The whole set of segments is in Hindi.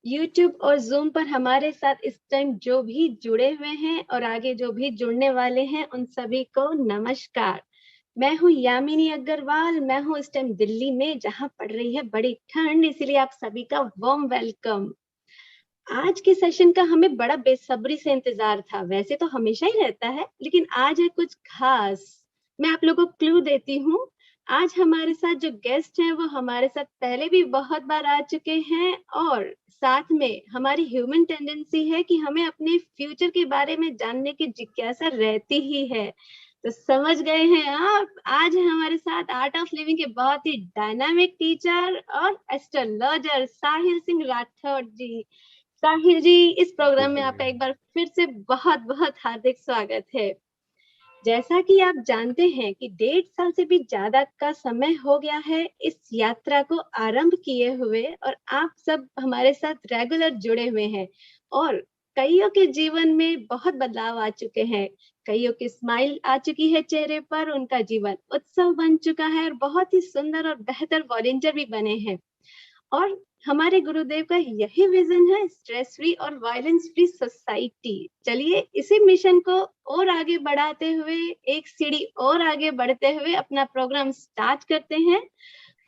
यूट्यूब और जूम पर हमारे साथ इस टाइम जो भी जुड़े हुए हैं और आगे जो भी जुड़ने वाले हैं उन सभी को नमस्कार। मैं हूं यामिनी अग्रवाल। मैं हूं इस टाइम दिल्ली में, जहां पड़ रही है बड़ी ठंड, इसीलिए आप सभी का वार्म वेलकम। आज के सेशन का हमें बड़ा बेसब्री से इंतजार था। वैसे तो हमेशा ही रहता है, लेकिन आज है कुछ खास। मैं आप लोगों को क्लू देती हूँ। आज हमारे साथ जो गेस्ट हैं वो हमारे साथ पहले भी बहुत बार आ चुके हैं, और साथ में हमारी ह्यूमन टेंडेंसी है कि हमें अपने फ्यूचर के बारे में जानने की जिज्ञासा रहती ही है। तो समझ गए हैं आप, आज है हमारे साथ आर्ट ऑफ लिविंग के बहुत ही डायनामिक टीचर और एस्ट्रोलॉजर साहिल सिंह राठौड़ जी। साहिल जी, इस प्रोग्राम में आपका एक बार फिर से बहुत बहुत हार्दिक स्वागत है। जैसा कि आप जानते हैं कि 1.5 साल से भी ज्यादा का समय हो गया है इस यात्रा को आरंभ किए हुए, और आप सब हमारे साथ रेगुलर जुड़े हुए हैं। और कईयों के जीवन में बहुत बदलाव आ चुके हैं। कईयों की स्माइल आ चुकी है चेहरे पर, उनका जीवन उत्सव बन चुका है, और बहुत ही सुंदर और बेहतर वॉलंटियर भी बने हैं। और हमारे गुरुदेव का यही विजन है, स्ट्रेस फ्री और वायलेंस फ्री सोसाइटी। चलिए इसी मिशन को और आगे बढ़ाते हुए, एक सीढ़ी और आगे बढ़ते हुए अपना प्रोग्राम स्टार्ट करते हैं।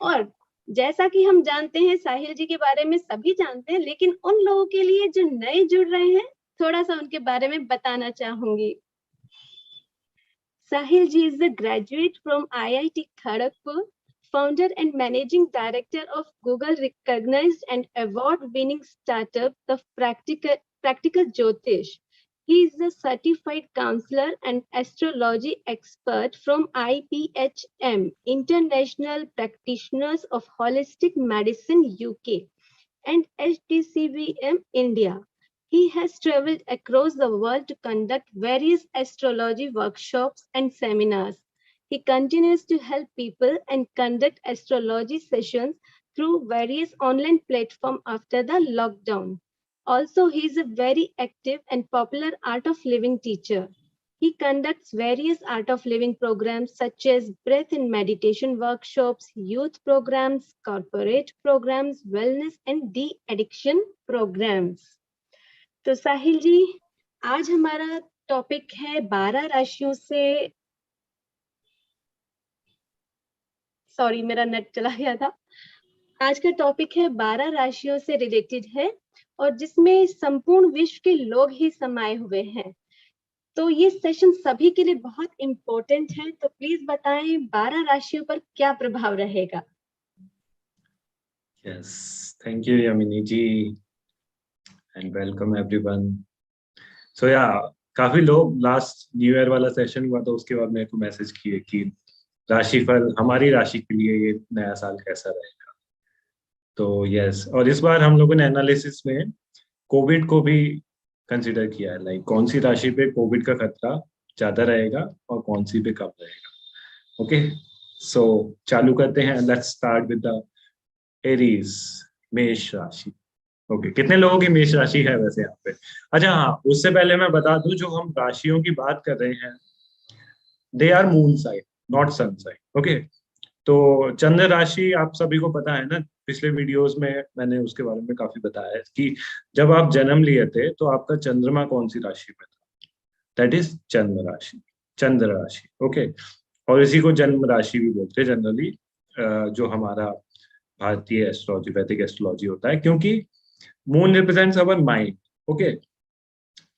और जैसा कि हम जानते हैं, साहिल जी के बारे में सभी जानते हैं, लेकिन उन लोगों के लिए जो नए जुड़ रहे हैं, थोड़ा सा उनके बारे में बताना चाहूंगी। Sahil ji is a graduate from IIT Kharagpur, founder and managing director of Google recognized and award-winning startup The Practical Jyotish. He is a certified counselor and astrology expert from IPHM, International Practitioners of Holistic Medicine UK, and HDCVM India. He has traveled across the world to conduct various astrology workshops and seminars. He continues to help people and conduct astrology sessions through various online platforms after the lockdown. Also, he is a very active and popular art of living teacher. He conducts various art of living programs such as breath and meditation workshops, youth programs, corporate programs, wellness and de-addiction programs. तो साहिल जी, आज हमारा टॉपिक है 12 राशियों से, सॉरी मेरा नेट चला गया था। आज का टॉपिक है 12 राशियों से रिलेटेड है, और जिसमें संपूर्ण विश्व के लोग ही समाये हुए हैं। तो ये सेशन सभी के लिए बहुत इम्पोर्टेंट है। तो प्लीज बताएं 12 राशियों पर क्या प्रभाव रहेगा। Yes, thank you Yamini ji and welcome everyone. So yeah, काफी लोग लास्ट न्यू ईयर वाला सेशन हुआ तो उसके बाद मेरे को मैसेज किए कि राशिफल हमारी राशि के लिए ये नया साल कैसा रहेगा। तो यस, और इस बार हम लोगों ने एनालिसिस में कोविड को भी कंसिडर किया है, लाइक कौन सी राशि पे कोविड का खतरा ज्यादा रहेगा और कौन सी पे कम रहेगा। ओके, सो चालू करते हैं। Let's start with the Aries, मेष राशि। ओके, कितने लोगों की मेष राशि है वैसे यहाँ पे? अच्छा हाँ, उससे पहले मैं बता दूं, जो हम राशियों की बात कर रहे हैं they are moon sign not sun sign. Okay, तो चंद्र राशि आप सभी को पता है ना, पिछले वीडियोस में मैंने उसके बारे में काफी बताया है कि जब आप जन्म लिए थे तो आपका चंद्रमा कौन सी राशि में था, दैट इज चंद्र राशि, चंद्र राशि। ओके, और इसी को जन्म राशि भी बोलते हैं जनरली, जो हमारा भारतीय एस्ट्रोलॉजी, वैदिक एस्ट्रोलॉजी होता है, क्योंकि moon represents our mind. Okay,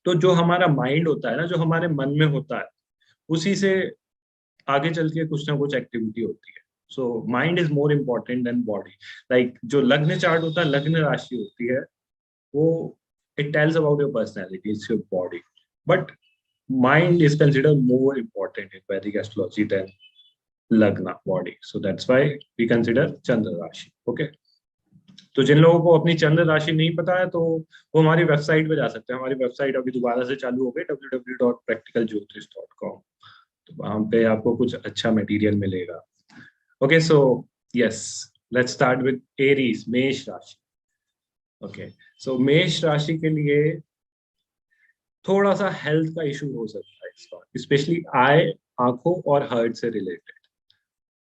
तो जो हमारा माइंड होता है ना, जो हमारे मन में होता है, उसी से आगे चल के कुछ ना कुछ एक्टिविटी होती है। So mind is more important then body. Like जो लग्न चार्ट होता है, लग्न राशि होती है, वो it tells about your personality, it's your body, but mind is considered more important in Vedic astrology than lagna body. So that's why we consider chandra rashi. Okay, तो जिन लोगों को अपनी चंद्र राशि नहीं पता है तो वो हमारी वेबसाइट पे जा सकते हैं। हमारी वेबसाइट अभी दोबारा से चालू हो गई, www.practicaljyotish.com। तो वहां पे आपको कुछ अच्छा मटेरियल मिलेगा। Okay, so yes, let's start with Aries, मेष राशि। ओके, सो मेष राशि के लिए थोड़ा सा हेल्थ का इशू हो सकता है इस बार, स्पेशली आई, आंखों और हार्ट से रिलेटेड।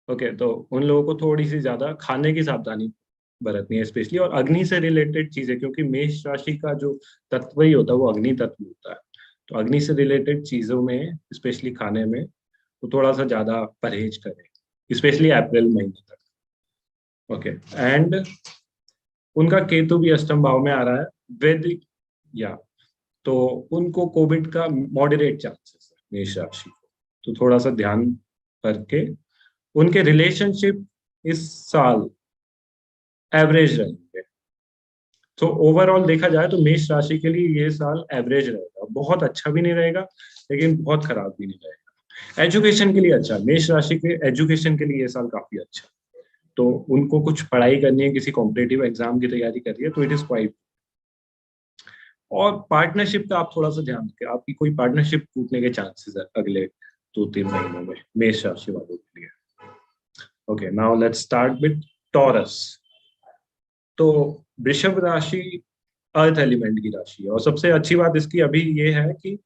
ओके, तो उन लोगों को थोड़ी सी ज्यादा खाने की सावधानी बरतनी है स्पेशली, और अग्नि से रिलेटेड चीजें, क्योंकि मेष राशि का जो तत्व ही होता है वो अग्नि तत्व होता है, तो अग्नि से रिलेटेड चीजों में स्पेशली खाने में तो थोड़ा सा ज्यादा परहेज करें, स्पेशली अप्रैल महीने तक। ओके, एंड उनका केतु भी अष्टम भाव में आ रहा है, वैदिक या तो उनको कोविड का मॉडरेट चांसेस है मेष राशि को, तो थोड़ा सा ध्यान करके उनके रिलेशनशिप इस साल एवरेज रहेंगे। तो ओवरऑल देखा जाए तो मेष राशि के लिए ये साल एवरेज रहेगा, बहुत अच्छा भी नहीं रहेगा लेकिन बहुत खराब भी नहीं रहेगा। एजुकेशन के लिए अच्छा, मेष राशि के एजुकेशन के लिए ये साल काफी अच्छा, तो उनको कुछ पढ़ाई करनी है, किसी कॉम्पिटेटिव एग्जाम की तैयारी कर रही है तो इट इज क्वाइट। और पार्टनरशिप का आप थोड़ा सा ध्यान रखें, आपकी कोई पार्टनरशिप टूटने के चांसेस है अगले 2-3 महीनों में मेष राशि वालों के लिए। Okay, now let's start with taurus. तो वृषभ राशि अर्थ एलिमेंट की राशि है, और सबसे अच्छी बात इसकी अभी ये है कि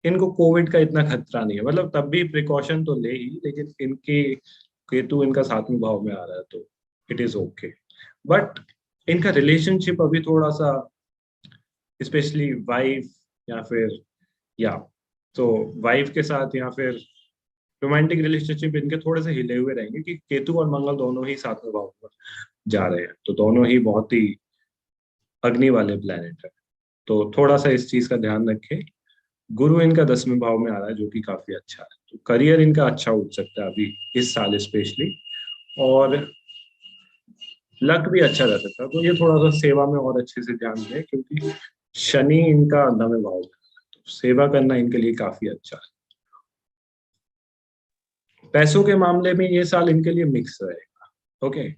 इनको कोविड का इतना खतरा नहीं है, मतलब तब भी प्रिकॉशन तो ले ही, लेकिन इनके केतु इनका 7वें भाव में आ रहा है तो इट इज ओके। बट इनका रिलेशनशिप अभी थोड़ा सा स्पेशली वाइफ या फिर या तो वाइफ के साथ या फिर रोमांटिक रिलेशनशिप इनके थोड़े से हिले हुए रहेंगे, कि केतु और मंगल दोनों ही 7वें भाव में जा रहे हैं, तो दोनों ही बहुत ही अग्नि वाले प्लेनेट है, तो थोड़ा सा इस चीज का ध्यान रखें। गुरु इनका 10वें भाव में आ रहा है जो कि काफी अच्छा है, तो करियर इनका अच्छा उठ सकता है अभी इस साल स्पेशली, और लक भी अच्छा रह सकता है, तो ये थोड़ा सा सेवा में और अच्छे से ध्यान दें, क्योंकि शनि इनका 9वें भाव में है, तो सेवा करना इनके लिए काफी अच्छा है। पैसों के मामले में ये साल इनके लिए मिक्स रहेगा। ओके,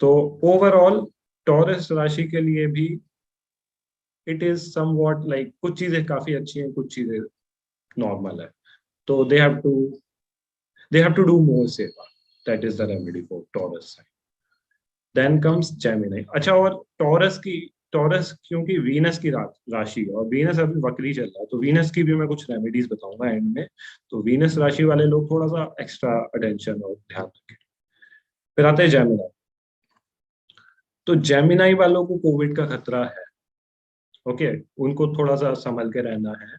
तो ओवरऑल टॉरस राशि के लिए भी इट इज समवॉट लाइक कुछ चीजें काफी अच्छी हैं, कुछ चीजें नॉर्मल है, तो they have to do more सेवा, that is the remedy for Taurus sign. Then comes Gemini। अच्छा, और टॉरस क्योंकि वीनस की राशि है और वीनस अभी वक्री चल रहा है, तो वीनस की भी मैं कुछ रेमेडीज बताऊंगा एंड में, तो वीनस राशि वाले लोग थोड़ा सा एक्स्ट्रा अटेंशन और ध्यान रखें। फिर आते हैं जेमिनाई। तो जेमिनाई वालों को कोविड का खतरा है। ओके, उनको थोड़ा सा संभल के रहना है,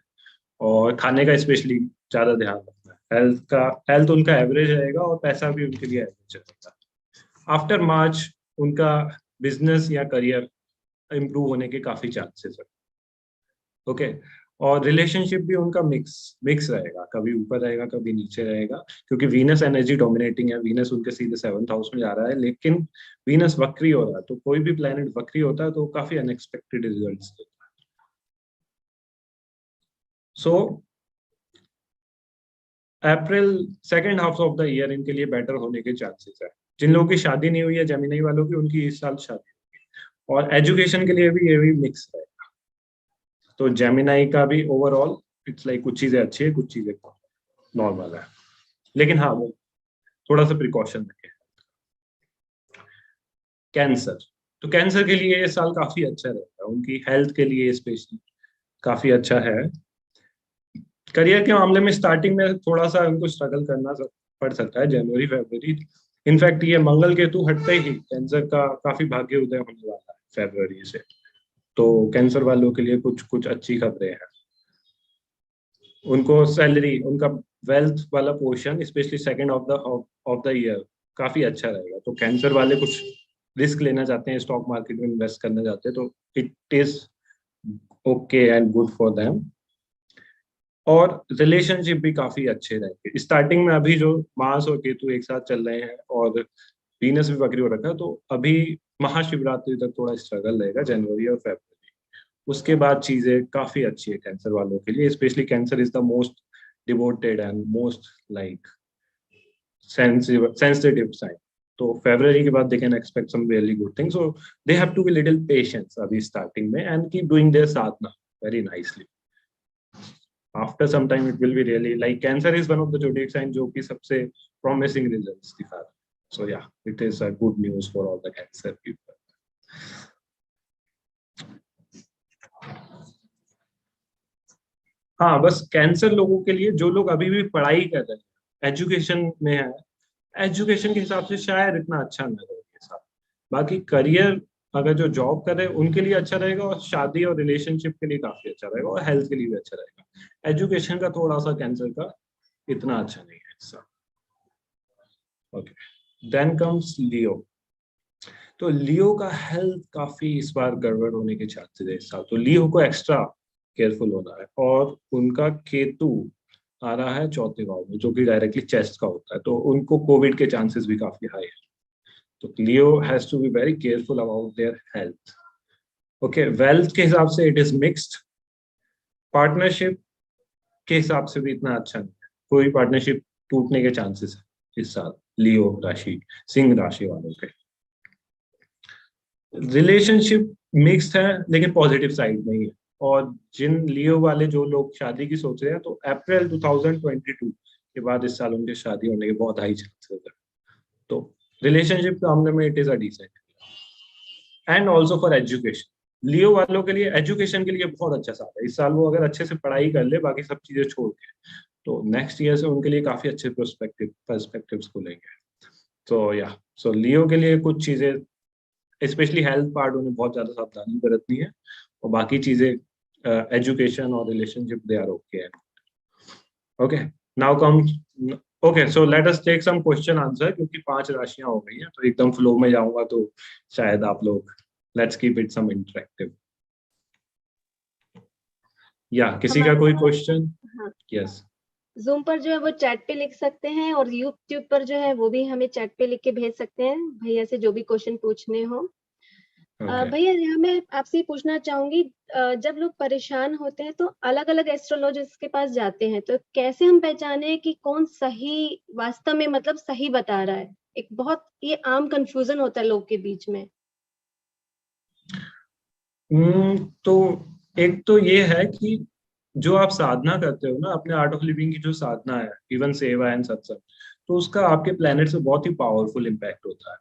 और खाने का स्पेशली ज्यादा ध्यान रखना है। हेल्थ उनका एवरेज रहेगा और पैसा भी उनके लिए एवरेज रहेगा। आफ्टर मार्च उनका बिजनेस या करियर इंप्रूव होने के काफी चांसेस है। ओके, और रिलेशनशिप भी उनका मिक्स रहेगा, कभी ऊपर रहेगा कभी नीचे रहेगा, क्योंकि वीनस एनर्जी डोमिनेटिंग है, वीनस उनके सीधे 7th हाउस में जा रहा है, लेकिन वीनस वक्री हो रहा है, तो कोई भी प्लेनेट वक्री होता है तो काफी अनएक्सपेक्टेड रिजल्ट्स देता है। So April second half of the year इनके लिए बेटर होने के चांसेस है। जिन लोगों की शादी नहीं हुई है जेमिनी वालों की, उनकी इस साल शादी होगी, और एजुकेशन के लिए भी ये भी मिक्स है, तो जेमिनाई का भी ओवरऑल इट्स लाइक कुछ चीजें अच्छी है कुछ चीजें नॉर्मल है, लेकिन हाँ वो थोड़ा सा प्रिकॉशन रखें। कैंसर, तो कैंसर के लिए ये साल काफी अच्छा रहेगा, उनकी हेल्थ के लिए स्पेशली काफी अच्छा है। करियर के मामले में स्टार्टिंग में थोड़ा सा उनको स्ट्रगल करना पड़ सकता है, जनवरी फरवरी। इनफैक्ट ये मंगल केतु हटते ही कैंसर का काफी भाग्य उदय होने वाला है फरवरी से, तो कैंसर वालों के लिए कुछ कुछ अच्छी खबरें हैं। उनको सैलरी, उनका वेल्थ वाला portion specially second of the year काफी अच्छा रहेगा, तो कैंसर वाले कुछ रिस्क लेना चाहते हैं, स्टॉक मार्केट में इन्वेस्ट करना चाहते हैं, तो it is okay and good for them. और रिलेशनशिप भी काफी अच्छे रहेंगे स्टार्टिंग में, अभी जो मार्स और केतु एक साथ चल रहे हैं और वीनस भी वक्री हो रखा है, तो अभी महाशिवरात्रि तक थोड़ा स्ट्रगल रहेगा, जनवरी और फरवरी। उसके बाद चीजें काफी अच्छी है कैंसर वालों के लिए, specially cancer is the most devoted and most like sensitive sign, तो फरवरी के बाद they can expect some really good things, so they have to be little patience अभी स्टार्टिंग में and keep doing their sadhana very nicely. After some time it will be really like cancer is one of the zodiac sign जो कि सबसे प्रॉमिसिंग रिजल्ट्स दिखा रहा है, सो या it is a good news for all the cancer people. हाँ, बस कैंसर लोगों के लिए जो लोग अभी भी पढ़ाई कर रहे हैं, एजुकेशन में है, एजुकेशन के हिसाब से शायद इतना अच्छा ना रहे ये साल, बाकी करियर अगर जो जॉब कर रहे हैं उनके लिए अच्छा रहेगा, और शादी और रिलेशनशिप के लिए काफी अच्छा रहेगा, और हेल्थ के लिए भी अच्छा रहेगा। एजुकेशन का थोड़ा सा कैंसर का इतना अच्छा नहीं है हिस्सा। ओके, देन कम्स लियो। तो लियो का हेल्थ काफी इस बार गड़बड़ होने के चांसेस है इस साल, तो लियो को एक्स्ट्रा केयरफुल होना है। और उनका केतु आ रहा है चौथे भाव में, जो कि डायरेक्टली चेस्ट का होता है, तो उनको कोविड के चांसेस भी काफी हाई है। तो Leo has to be very careful about their health. Okay, wealth के हिसाब से इट इज मिक्स्ड। पार्टनरशिप के हिसाब से भी इतना अच्छा नहीं है, कोई पार्टनरशिप टूटने के चांसेस है इस साल लियो राशि, सिंह राशि वालों के। रिलेशनशिप मिक्स्ड है लेकिन पॉजिटिव साइड में ही है। और जिन लियो वाले जो लोग शादी की सोच रहे हैं, तो अप्रैल 2022 के बाद इस साल उनके शादी होने के बहुत हाई चांसेस है। तो रिलेशनशिप के मामले में it is a decent. And also for education, Leo वालों के लिए एजुकेशन के लिए बहुत अच्छा साल है इस साल। वो अगर अच्छे से पढ़ाई कर ले बाकी सब चीजें छोड़ के, तो नेक्स्ट ईयर से उनके लिए काफी अच्छे पर्सपेक्टिव्स खुलेंगे। तो या सो लियो के लिए कुछ चीजें, स्पेशली हेल्थ पार्ट, उन्हें बहुत ज्यादा सावधानी बरतनी है, और बाकी चीजें एजुकेशन और relationship they are okay. Okay, now come. Okay, so let us take some question answer, क्योंकि 5 राशियां हो गई हैं, तो एकदम फ्लो में जाऊंगा तो शायद आप लोग, let's keep it some interactive. या किसी का कोई हमारा क्वेश्चन? हाँ, यस। जूम पर जो है वो चैट पे लिख सकते हैं, और यूट्यूब पर जो है वो भी हमें चैट पे लिख के भेज सकते हैं भैया से जो भी क्वेश्चन पूछने हो। ओके। भैया यहाँ मैं आपसे ये पूछना चाहूंगी, जब लोग परेशान होते हैं तो अलग अलग एस्ट्रोलॉजिस्ट के पास जाते हैं, तो कैसे हम पहचाने कि कौन सही वास्तव में मतलब सही बता रहा है? एक बहुत ये आम कंफ्यूजन होता है लोग के बीच में। तो एक तो ये है कि जो आप साधना करते हो ना, अपने आर्ट ऑफ लिविंग की जो साधना है, इवन सेवा एंड सत्संग, तो उसका आपके प्लेनेट से बहुत ही पावरफुल इम्पैक्ट होता है।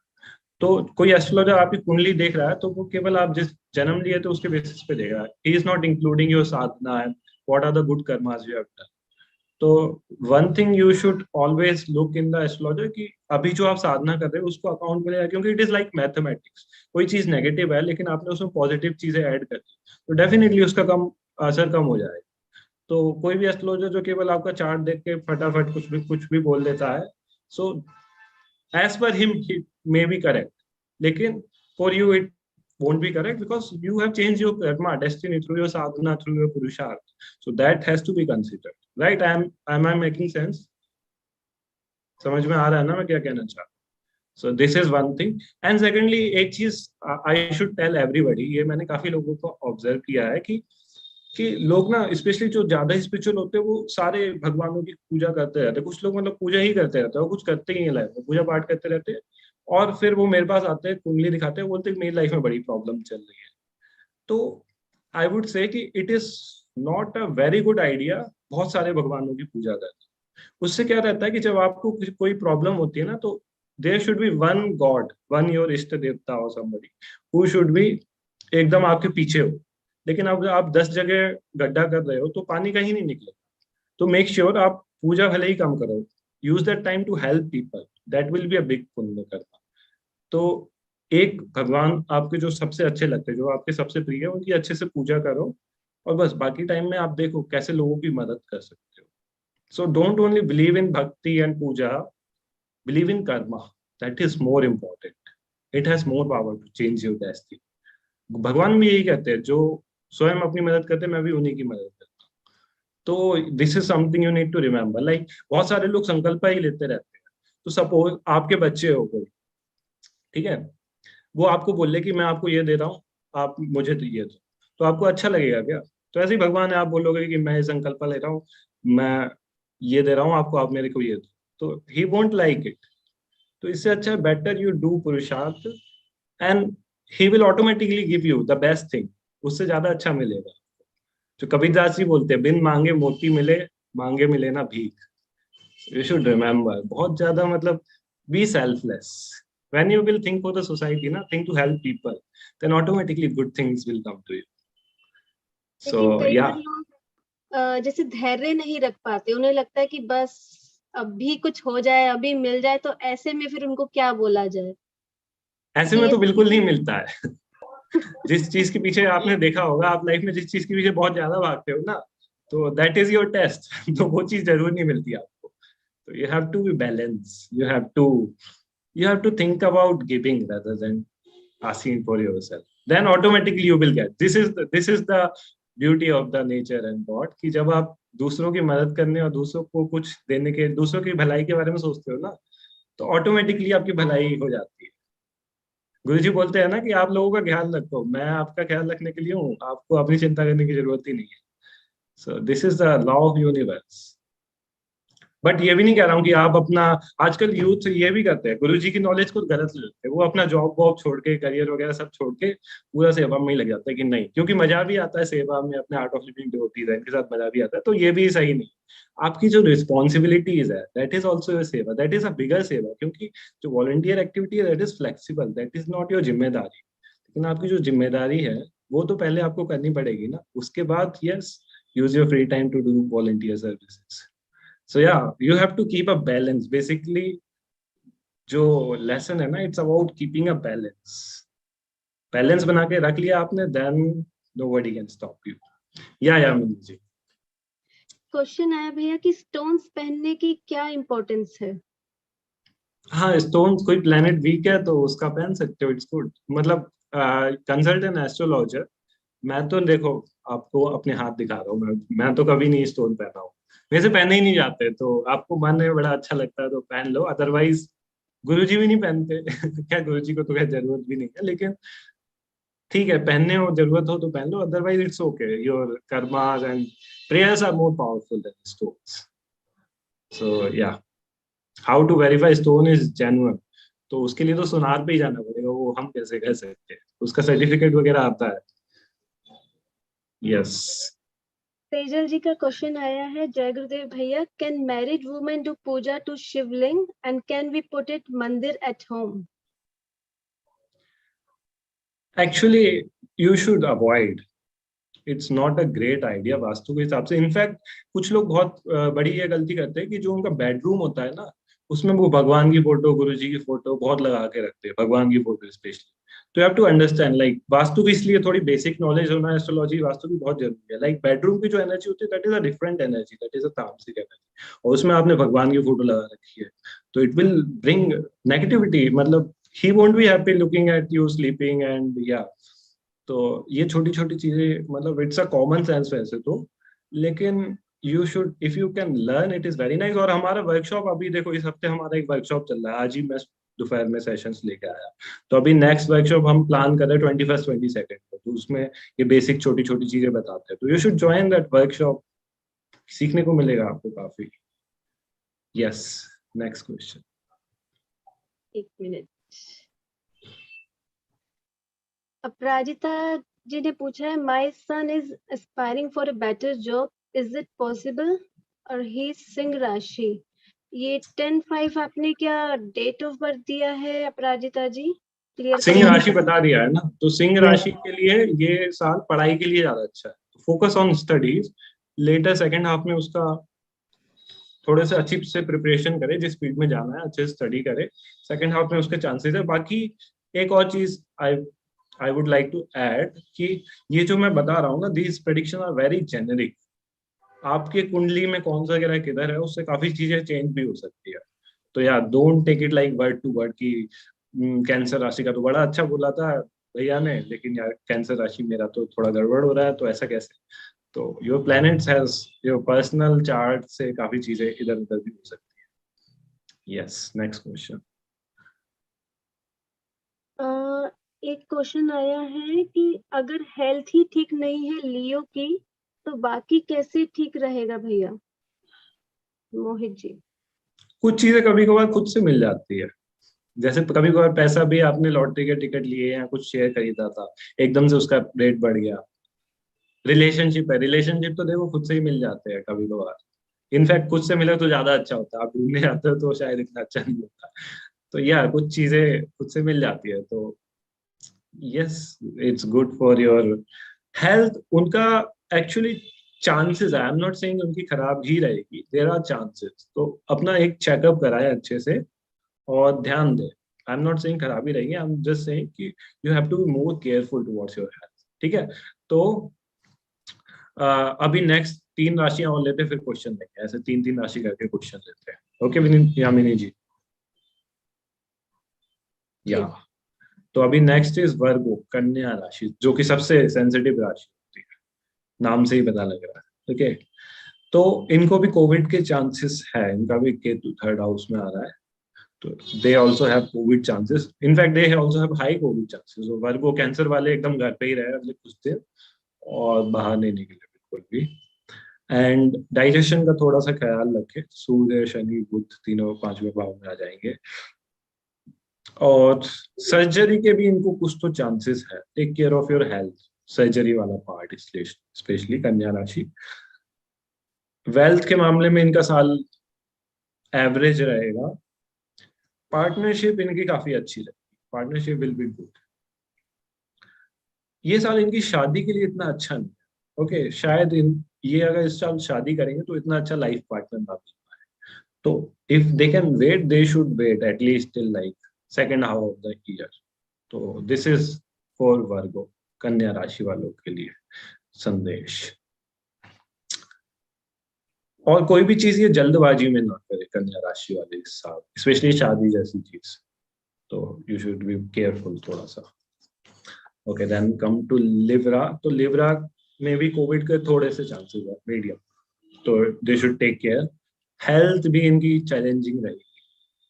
तो कोई एस्ट्रोलॉजर आपकी कुंडली देख रहा है, तो वो केवल आप जिस जन्म लिए थे उसके बेसिस पे देख रहा है। He is not including your sadhana and what are the good karmas you have done. तो one thing you should always look in the astrologer, कि अभी जो आप साधना कर रहे हो उसको अकाउंट में लेगा, क्योंकि इट इज लाइक मैथमेटिक्स। कोई चीज नेगेटिव है लेकिन आपने उसमें पॉजिटिव चीजें ऐड कर दी, तो डेफिनेटली उसका कम असर कम हो जाएगा। तो कोई भी एस्ट्रोलॉजर जो केवल आपका चार्ट देख के फटाफट कुछ भी बोल देता है, सो as per him he may be correct, लेकिन for you it won't be correct, because you have changed your karma destiny through your sadhana, through your purusharth, so that has to be considered, right? am I making sense? समझ में आ रहा है ना मैं क्या कहना चाह रहा हूँ? सो this is one thing. And secondly, एक चीज आई शुड टेल एवरीबडी, ये मैंने काफी लोगों को ऑब्जर्व किया है कि लोग ना, स्पेशली जो ज्यादा स्पिरिचुअल होते हैं, वो सारे भगवानों की पूजा करते रहते हैं। कुछ लोग मतलब पूजा ही करते रहते हैं, वो कुछ करते ही नहीं लाइफ में, पूजा पाठ करते रहते हैं, और फिर वो मेरे पास आते हैं, कुंडली दिखाते हैं, बोलते हैं मेरी लाइफ में बड़ी प्रॉब्लम चल रही है। तो आई वुड से कि it is not a very good idea बहुत सारे भगवानों की पूजा करना। उससे क्या रहता है कि जब आपको कोई प्रॉब्लम होती है ना, तो there should be one god, one your ishta devata और समबडी हु शुड बी एकदम आपके पीछे हो। लेकिन अब आप 10 जगह गड्ढा कर रहे हो तो पानी कहीं नहीं निकलेगा। तो मेक श्योर आप पूजा भले ही कम करो, use that time to help people, that will be a big पुण्य करना। तो एक भगवान आपके जो सबसे अच्छे लगते हैं, जो आपके सबसे प्रिय है, उनकी अच्छे से पूजा करो, और बस बाकी टाइम में आप देखो कैसे लोगों की मदद कर सकते हो। So don't only believe in bhakti and puja, believe in karma. That is more important. It has more power to change your destiny. भगवान भी यही कहते हैं, जो स्वयं अपनी मदद करते हैं, मैं भी उन्हीं की मदद करता हूँ। तो this is something you need to remember. Like बहुत सारे लोग संकल्प ही लेते रहते हैं। तो सपोज आपके बच्चे हो गए, ठीक है, वो आपको बोले कि मैं आपको ये दे रहा हूँ, आप मुझे तो ये दो, तो आपको अच्छा लगेगा क्या? तो ऐसे ही भगवान है, आप बोलोगे कि मैं ये संकल्प ले रहा हूँ, मैं ये दे रहा हूँ आपको, आप मेरे को ये दो, तो ही वोंट लाइक इट। तो इससे अच्छा बेटर यू डू पुरुषार्थ, and he will automatically give you the best thing. उससे ज्यादा अच्छा मिलेगा। जो कबीरदास जी बोलते हैं, बिन मांगे मोती मिले, मांगे मिले ना भीख। यू शुड रिमेम्बर, बहुत ज्यादा मतलब, B selfless. when you will think for the society na, think to help people, then automatically good things will come to you. So लेकिन कई बार yeah. लोग जैसे धैर्य नहीं रख पाते, उन्हें लगता है कि बस अभी कुछ हो जाए, अभी मिल जाए, तो ऐसे में फिर उनको क्या बोला जाए? ऐसे में तो बिल्कुल नहीं मिलता है। जिस चीज के पीछे आपने देखा होगा, आप लाइफ में जिस चीज के पीछे बहुत ज्यादा भागते हो ना, तो दैट इज योर टेस्ट। तो वो चीज जरूर नहीं मिलती आपको। तो you have to be balance, you have to think about giving rather than asking for yourself. Then automatically you will get. This is the beauty of the nature and God, कि जब आप दूसरों की मदद करने और दूसरों को कुछ देने के, दूसरों की भलाई के बारे में सोचते हो ना, तो ऑटोमेटिकली आपकी भलाई हो जाती है। गुरुजी बोलते हैं ना कि आप लोगों का ख्याल रखो, मैं आपका ख्याल रखने के लिए हूँ, आपको अपनी चिंता करने की जरूरत ही नहीं है। सो this is the law of universe. But ये भी नहीं कह रहा हूँ कि आप अपना, आजकल यूथ ये भी करते हैं, गुरुजी की नॉलेज को गलत ले लेते हैं, वो अपना जॉब वॉब छोड़ के, करियर वगैरह सब छोड़ के पूरा सेवा में ही लग जाता है कि नहीं, क्योंकि मजा भी आता है सेवा में, अपने आर्ट ऑफ लिविंग डिवोटीज है इनके साथ मजा भी आता है। तो ये भी सही नहीं। आपकी जो रिस्पॉन्सिबिलिटीज है, दैट इज ऑल्सो योर सेवा, दैट इज अ बिगर सेवा, क्योंकि जो वॉलंटियर एक्टिविटी है that is flexible, that is not your जिम्मेदारी। लेकिन आपकी जो जिम्मेदारी है वो तो पहले आपको करनी पड़ेगी ना, उसके बाद yes, use your free time to do volunteer services. So yeah, you have to keep a balance. Basically, जो lesson है ना, it's about keeping a balance. Balance बना के रख लिया आपने, then nobody can stop you. या मीनू जी। क्वेश्चन आया भैया कि स्टोन्स पहनने की क्या इम्पोर्टेंस है? हाँ, स्टोन्स, कोई प्लेनेट वीक है तो उसका पहन सकते हो, इट्स गुड। मतलब कंसल्ट एन एस्ट्रोलॉजर। मैं तो देखो आपको अपने हाथ दिखा रहा हूँ, मैं तो कभी नहीं स्टोन पहना हूँ, वैसे पहने ही नहीं जाते, तो आपको मन में बड़ा अच्छा लगता है तो पहन लो, अदरवाइज गुरुजी भी नहीं पहनते। क्या, गुरुजी को तो क्या जरूरत भी नहीं है, लेकिन ठीक है, पहनने हो, जरूरत हो तो पहन लो, otherwise it's okay. Your karmas and prayers are more powerful than stones. So yeah, how to verify stone is genuine, तो उसके लिए तो सुनार पे ही जाना पड़ेगा, वो हम कैसे कह सकते हैं, उसका सर्टिफिकेट वगैरह आता है। यस। तेजल जी का क्वेश्चन आया है, जय गुरुदेव भैया, can married women do puja to Shivling and can we put it mandir at home? Actually you should avoid, it's not a great idea vastu के हिसाब से। इनफैक्ट कुछ लोग बहुत बड़ी ये गलती करते हैं कि जो उनका बेडरूम होता है ना, उसमें वो भगवान की फोटो, गुरु जी की फोटो बहुत लगा के रखते हैं, भगवान की फोटो स्पेशली। तो you have to understand, like वास्तु की इसलिए थोड़ी बेसिक नॉलेज होना, एस्ट्रोलॉजी वास्तु की बहुत जरूरी है। लाइक बेडरूम की जो एनर्जी होती है that is a different energy, that is a तामसिक एनर्जी, और उसमें आपने भगवान की फोटो लगा रखी है, तो इट विल ब्रिंग नेगेटिविटी। मतलब he won't be happy looking at you sleeping and yeah, तो ये छोटी छोटी चीजें, मतलब इट्स अ कॉमन सेंस वैसे तो, लेकिन you should, if you can learn, it is very nice. और हमारा वर्कशॉप अभी देखो, इस हफ्ते हमारा एक वर्कशॉप चल रहा है, आज ही मैं दोपहर में सेशंस लेके आया, तो अभी नेक्स्ट वर्कशॉप हम प्लान कर रहे हैं 21st 22nd को, तो उसमें ये बेसिक छोटी छोटी चीजें बताते हैं, तो you should join that workshop, सीखने को मिलेगा आपको काफी। Yes, next question. एक मिनट, अपराजिता जी ने पूछा है, my son is aspiring for a better job, is it possible? और ही सिंह राशि, ये 10/5 आपने क्या डेट ऑफ बर्थ दिया है अपराजिता जी? क्लियर सिंह करेंगे? राशि बता दिया है ना, तो सिंह राशि के लिए ये साल पढ़ाई के लिए ज्यादा अच्छा है, focus on studies. Later second half में उसका थोड़े से अच्छी से प्रिपरेशन करे, जिस फील्ड में जाना है अच्छे से स्टडी करे, सेकेंड हाफ में उसके चांसेस है। बाकी एक और चीज I would like to add कि ये जो मैं बता रहा हूँ ना, these prediction are very generic. आपके कुंडली में कौन सा ग्रह किधर है उससे काफी चीजें चेंज भी हो सकती है। तो यार, don't take it like word to word की कैंसर राशि का तो बड़ा अच्छा बोला था भैया ने, लेकिन यार कैंसर राशि मेरा तो थोड़ा गड़बड़ हो रहा है, तो ऐसा कैसे? तो your planets has, your personal chart से काफी चीजें इधर उधर भी हो सकती है। Yes, next question. एक क्वेश्चन आया है कि अगर हेल्थ ही ठीक नहीं है लियो की, तो बाकी कैसे ठीक रहेगा भैया? मोहित जी। कुछ चीजें कभी कभार खुद से मिल जाती है, जैसे कभी कभार पैसा भी आपने लॉटरी के टिकट लिए या कुछ शेयर खरीदा था, एकदम से उसका रेट बढ़ गया। रिलेशनशिप है, रिलेशनशिप तो देखो खुद से ही मिल जाते हैं कभी कभार, इनफैक्ट खुद से मिले तो ज्यादा अच्छा होता है, आप ढूंढने जाते हो तो शायद इतना अच्छा नहीं होता। तो यार कुछ चीजें खुद से मिल जाती है, तो yes, it's good for your health. उनका actually chances, I am not saying उनकी खराब ही रहेगी, देयर आर चांसेस, तो अपना एक चेकअप कराए अच्छे से और ध्यान दे। आई एम नॉट सेइंग खराबी रहेगी, आई एम जस्ट सेइंग कि you have to be more careful towards your health. ठीक है, तो अभी नेक्स्ट 3 राशियां और लेते हैं, फिर क्वेश्चन लेंगे, ऐसे 3 3 राशि करके क्वेश्चन लेते हैं। ओके यामिनी जी? या तो अभी नेक्स्ट इज वर्गो, कन्या राशि, जो कि सबसे सेंसिटिव राशि होती है, नाम से ही पता लग रहा है। ठीक है, तो इनको भी कोविड के चांसेस है, इनका भी केतु 3rd हाउस में आ रहा है, तो they also have Covid chances, in fact they also have high Covid chances. Virgo cancer वाले एकदम घर पे ही रहे अगले कुछ दिन और बाहर नहीं निकले बिल्कुल भी। एंड डाइजेशन का थोड़ा सा ख्याल रखें, सूर्य शनि बुध तीनों 5वें भाव में आ जाएंगे। और सर्जरी के भी इनको कुछ तो चांसेस है, take care of your health, surgery वाला पार्ट, इसलिए स्पेशली कन्या राशि। वेल्थ के मामले में इनका साल एवरेज रहेगा। पार्टनरशिप इनकी काफी अच्छी रहेगी, पार्टनरशिप विल बी गुड। ये साल इनकी शादी के लिए इतना अच्छा नहीं है। ओके, शायद ये अगर इस साल शादी करेंगे तो इतना अच्छा लाइफ पार्टनर ना मिल पाए, तो if they can wait they should wait at least till like 2nd half of the year. तो दिस इज फॉर वर्गो, कन्या राशि वालों के लिए संदेश। और कोई भी चीज ये जल्दबाजी में ना करे कन्या राशि वाले इस साल, स्पेशली शादी जैसी चीज, तो यू शुड बी केयरफुल थोड़ा सा। Okay, then come to Libra. तो लिब्रा में भी कोविड के थोड़े से चांसेस है, मीडियम, तो they should take care. Health भी इनकी चैलेंजिंग रहेगी,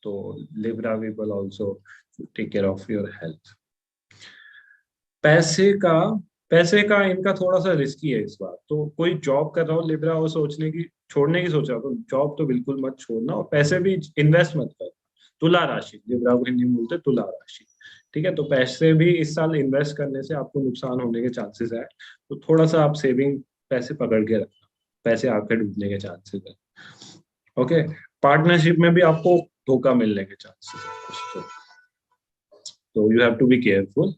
तो Libra people also take care of your health. पैसे का पैसे का इनका थोड़ा सा रिस्की है इस बार, तो कोई जॉब कर रहा हो लिब्रा और छोड़ने की सोच रहा हो, तो जॉब तो बिल्कुल मत छोड़ना, और पैसे भी इन्वेस्ट मत करना। तुला राशि, लिब्रा को हिंदी में बोलते हैं तुला राशि। ठीक है, तो पैसे भी इस साल इन्वेस्ट करने से आपको नुकसान होने के चांसेस है, तो थोड़ा सा आप सेविंग पैसे पकड़ के रखना, पैसे आपके डूबने के चांसेस है। ओके, पार्टनरशिप में भी आपको धोखा मिलने के चांसेस है कुछ, तो you have to be careful.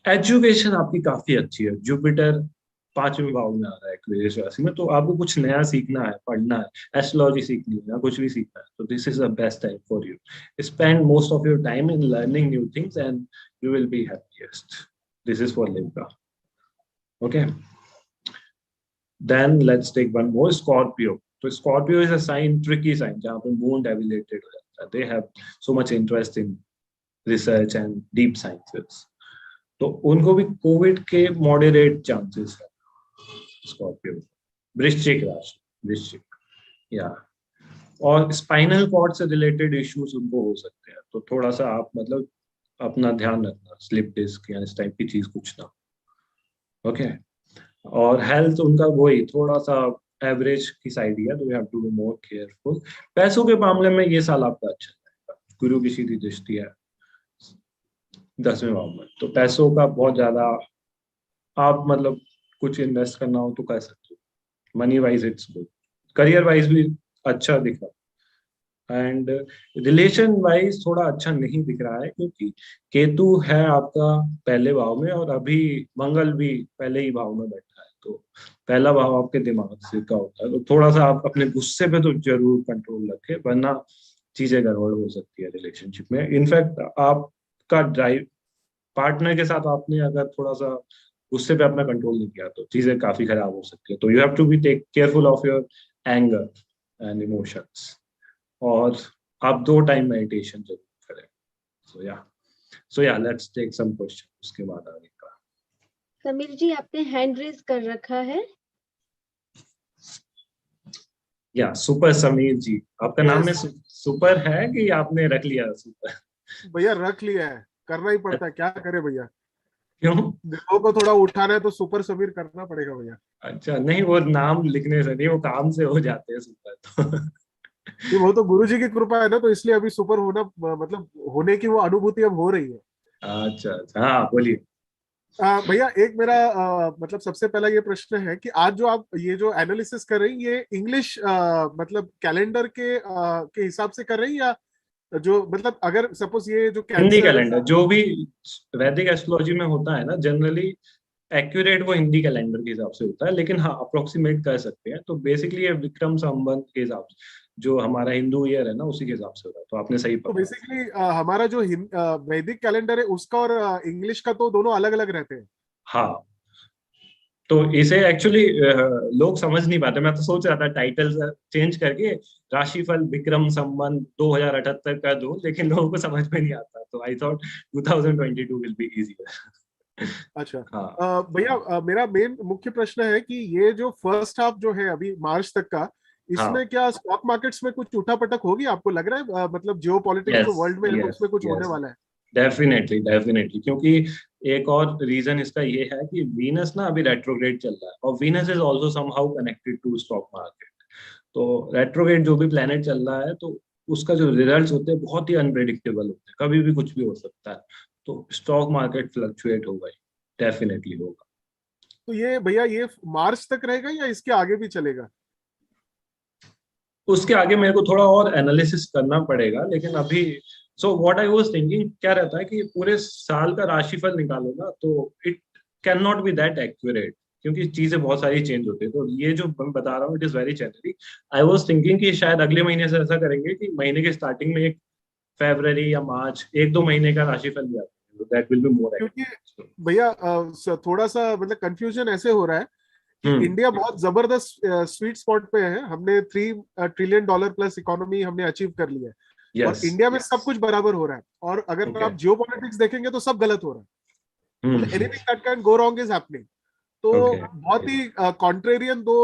Education आपकी काफी अच्छी है, जुपिटर 5वें भाव में आ रहा है एक्वेरियस राशि में, तो आपको कुछ नया सीखना है, पढ़ना है, एस्ट्रोलॉजी सीखनी है या कुछ भी सीखना है, तो this is the best time for you. Spend most of your time in learning new things and you will be happiest. This is for Libra. Okay, then let's take one more, Scorpio. तो Scorpio is a sign, tricky sign, जहाँ पे मून डेविलेटेड हो जाता है। They have so much interest in research and deep sciences, तो उनको भी कोविड के मॉडरेट चांसेस है। स्कॉर्पियो, वृश्चिक राशि, वृश्चिक, या और स्पाइनल कॉर्ड से रिलेटेड इश्यूज उनको हो सकते हैं, तो थोड़ा सा आप मतलब अपना ध्यान रखना, स्लिप डिस्क या इस टाइप की चीज कुछ ना। ओके, और हेल्थ उनका वही थोड़ा सा एवरेज की साइड ही है, तो you have to be more careful. पैसों के मामले में ये साल आपका अच्छा रहेगा, गुरु की सीधी दृष्टि है 10वें भाव में, तो पैसों का बहुत ज्यादा आप मतलब कुछ इन्वेस्ट करना हो तो कर सकते हो। Money wise it's good, career wise भी अच्छा दिख रहा है, एंड रिलेशन वाइज थोड़ा अच्छा नहीं दिख रहा है, क्योंकि केतु है आपका पहले भाव में और अभी मंगल भी पहले ही भाव में बैठा है, तो पहला भाव आपके दिमाग से का होता है, तो थोड़ा सा आप अपने गुस्से पे तो जरूर कंट्रोल रखें, वरना चीजें गड़बड़ हो सकती है रिलेशनशिप में। इनफैक्ट आपका ड्राइव पार्टनर के साथ आपने अगर थोड़ा सा गुस्से पे अपना कंट्रोल नहीं किया तो चीजें काफी खराब हो सकती है, तो you have to be take careful of your anger and emotions, और आप 2 टाइम मेडिटेशन जरूर करें। सो या लेट्स टेक सम क्वेश्चन, उसके बाद आगे का। समीर जी, आपने हैंड रेज कर रखा है। या सुपर समीर जी, आपका नाम में सुपर है कि आपने रख लिया सुपर? भैया रख लिया है, करना ही पड़ता है, क्या करे भैया, क्यों? दिलों को थोड़ा उठाना है तो सुपर समीर करना पड़ेगा भैया। अच्छा, नहीं वो नाम लिखने से नहीं, वो काम से हो जाते हैं सुपर तो वो तो गुरुजी की कृपा है ना, तो इसलिए अभी सुपर होना मतलब होने की वो अनुभूति अब हो रही है। अच्छा अच्छा, हाँ बोलिए। भैया एक मेरा मतलब सबसे पहला ये प्रश्न है कि आज जो आप ये जो एनालिसिस कर रही हैं, ये इंग्लिश मतलब कैलेंडर के हिसाब से कर रही हैं, या जो मतलब अगर सपोज ये जो हिंदी कैंसर कैलेंडर जो भी वैदिक एस्ट्रोलॉजी में होता है ना जनरली, एक्यूरेट वो हिंदी कैलेंडर के हिसाब से होता है, लेकिन हाँ अप्रोक्सीमेट कर सकते हैं। तो बेसिकली ये विक्रम संवत के हिसाब से जो हमारा हिंदू ईयर है ना उसी के हिसाब से होता है। तो आपने सही तो पकड़ा। बेसिकली हमारा जो वैदिक कैलेंडर है उसका और इंग्लिश का तो दोनों अलग अलग रहते हैं। हाँ, तो इसे एक्चुअली लोग समझ नहीं पाते। मैं तो सोच रहा था टाइटल चेंज करके राशिफल विक्रम संवत 2078 कर दूं, लेकिन लोगों को समझ में नहीं आता। तो I thought 2022 will be easier. अच्छा। हाँ भैया मेरा मेन मुख्य प्रश्न है कि ये जो फर्स्ट हाफ जो है अभी मार्च तक का, हाँ, इसमें क्या स्टॉक मार्केट्स में कुछ उठापटक होगी? आपको लग रहा है मतलब जियो पॉलिटिक्स जो यस वर्ल्ड में है तो यस उसमें कुछ होने यस, वाला है? Definitely definitely. क्योंकि एक और रीजन इसका ये है कि वीनस ना अभी रेट्रोग्रेड चल रहा है, और Venus is also somehow connected to stock market. तो रेट्रोग्रेड जो भी प्लेनेट चल रहा है, तो उसका जो रिजल्ट्स होते हैं बहुत ही अनप्रेडिक्टेबल होते हैं, कभी भी कुछ भी हो सकता है। तो स्टॉक मार्केट फ्लक्चुएट होगा, डेफिनेटली होगा। तो ये भैया ये मार्च तक रहेगा या इसके आगे भी चलेगा? उसके आगे मेरे को थोड़ा और एनालिसिस करना पड़ेगा, लेकिन अभी so what I was thinking क्या रहता है कि पूरे साल का राशिफल निकालो ना, तो it can not be that accurate, क्योंकि चीजें बहुत सारी चेंज होती है। तो ये जो मैं बता रहा हूँ it is very generally. I was thinking कि शायद अगले महीने से ऐसा करेंगे कि महीने के स्टार्टिंग में एक फरवरी या मार्च, एक दो महीने का राशिफल भी आता है, दैट विल बी मोर क्योंकि एक्यूरेट। भैया थोड़ा सा मतलब कंफ्यूजन ऐसे हो रहा है कि हम्म। इंडिया बहुत जबरदस्त स्वीट स्पॉट पे है। हमने $3 ट्रिलियन प्लस इकोनॉमी हमने अचीव कर लिया है, और यस। इंडिया में सब कुछ बराबर हो रहा है। और अगर ओके। आप जियो पॉलिटिक्स देखेंगे तो सब गलत हो रहा है, मतलब hmm. Anything that can go wrong is happening. तो ओके। बहुत ही कॉन्ट्रेरियन दो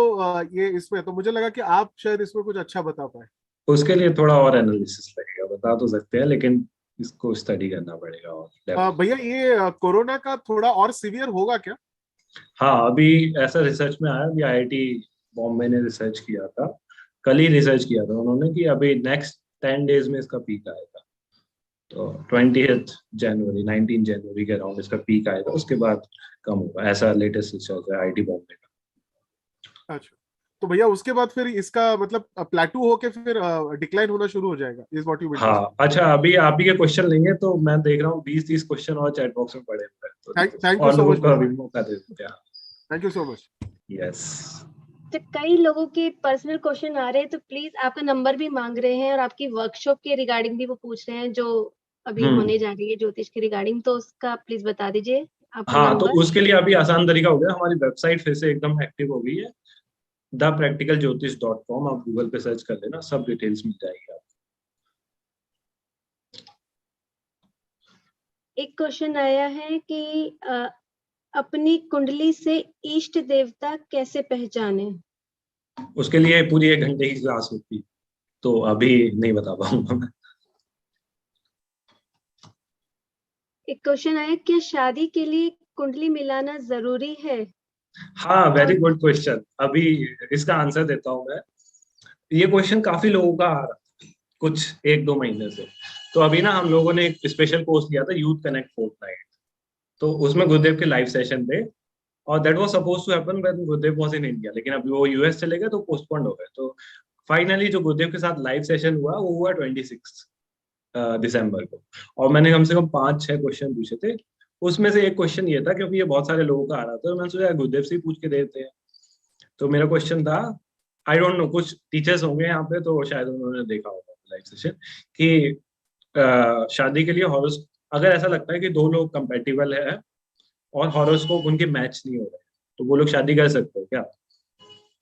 ये इसमें, तो मुझे लगा कि आप शायद इसमें कुछ अच्छा बता पाए। उसके लिए थोड़ा और एनालिसिस लगेगा, बता तो सकते हैं, लेकिन इसको स्टडी करना पड़ेगा और डेफिनेटली। भैया ये कोरोना का थोड़ा और सीवियर होगा क्या? हाँ, अभी ऐसा रिसर्च में आया, अभी आईआईटी बॉम्बे ने रिसर्च किया था, कल ही रिसर्च किया था उन्होंने, कि अभी नेक्स्ट 10 डेज में इसका पीक आएगा। तो 20 जनवरी 19 जनवरी के अराउंड इसका पीक आएगा, उसके बाद कम होगा, ऐसा लेटेस्ट रिसर्च है आईआईटी बॉम्बे का। अच्छा, तो भैया उसके बाद फिर इसका मतलब प्लेटू होके फिर डिक्लाइन होना शुरू हो जाएगा, is what you mean to say? हाँ अच्छा, अभी आप ही के क्वेश्चन लेंगे तो मैं देख रहा हूँ 20-30 क्वेश्चन और चैट बॉक्स में पड़े हुए हैं, तो थैंक यू और सो लोगों मच को भैया, अभी मौका दे देते हैं। Thank you so much. Yes. तो कई लोगों के पर्सनल क्वेश्चन आ रहे हैं, तो प्लीज आपका नंबर भी मांग रहे हैं, और आपकी वर्कशॉप के रिगार्डिंग भी वो पूछ रहे हैं जो अभी हम्म। होने जा रही है ज्योतिष के रिगार्डिंग। तो उसका प्लीज बता दीजिए आपका हाँ, तो नंबर। उसके लिए अभी आसान तरीका हो गया, हमारी वेबसाइट फिर से एकदम एक्टिव हो गई है, thepracticaljyotish.com। आप गूगल पे सर्च कर लेना, सब डिटेल्स मिल जाएगी आपको। एक क्वेश्चन आया है कि अपनी कुंडली से इष्ट देवता कैसे पहचाने। उसके लिए पूरी 1 घंटे की क्लास होती, तो अभी नहीं बता पाऊंगा मैं। एक क्वेश्चन आया, क्या शादी के लिए कुंडली मिलाना जरूरी है? हाँ, वेरी और गुड क्वेश्चन। अभी इसका आंसर देता हूँ मैं। ये क्वेश्चन काफी लोगों का आ रहा है कुछ 1-2 महीने से। तो अभी ना हम लोगों ने एक स्पेशल कोर्स लिया था, यूथ कनेक्ट फोर्टनाइट। तो उसमें गुरुदेव के लाइव सेशन थे, और that was suppose to happen when Gurudev was in India, लेकिन अभी वो यूएस चले गए तो पोस्टपोन्ड हो गए। तो फाइनली जो गुरुदेव के साथ लाइव सेशन हुआ वो हुआ 26 दिसंबर को। और मैंने कम से कम 5-6 क्वेश्चन पूछे थे। उसमें से एक क्वेश्चन ये था, क्योंकि ये बहुत सारे लोगों का आ रहा था, तो मैंने सोचा गुरुदेव से ही पूछ के देते हैं। तो मेरा क्वेश्चन था, आई डोंट नो, कुछ टीचर्स होंगे यहाँ पे तो शायद उन्होंने देखा होगा लाइव सेशन, कि शादी के लिए हॉरोस्कोप, अगर ऐसा लगता है कि दो लोग कंपेटिबल है और हॉरोस्कोप उनके मैच नहीं हो रहे, तो वो लोग शादी कर सकते हैं क्या?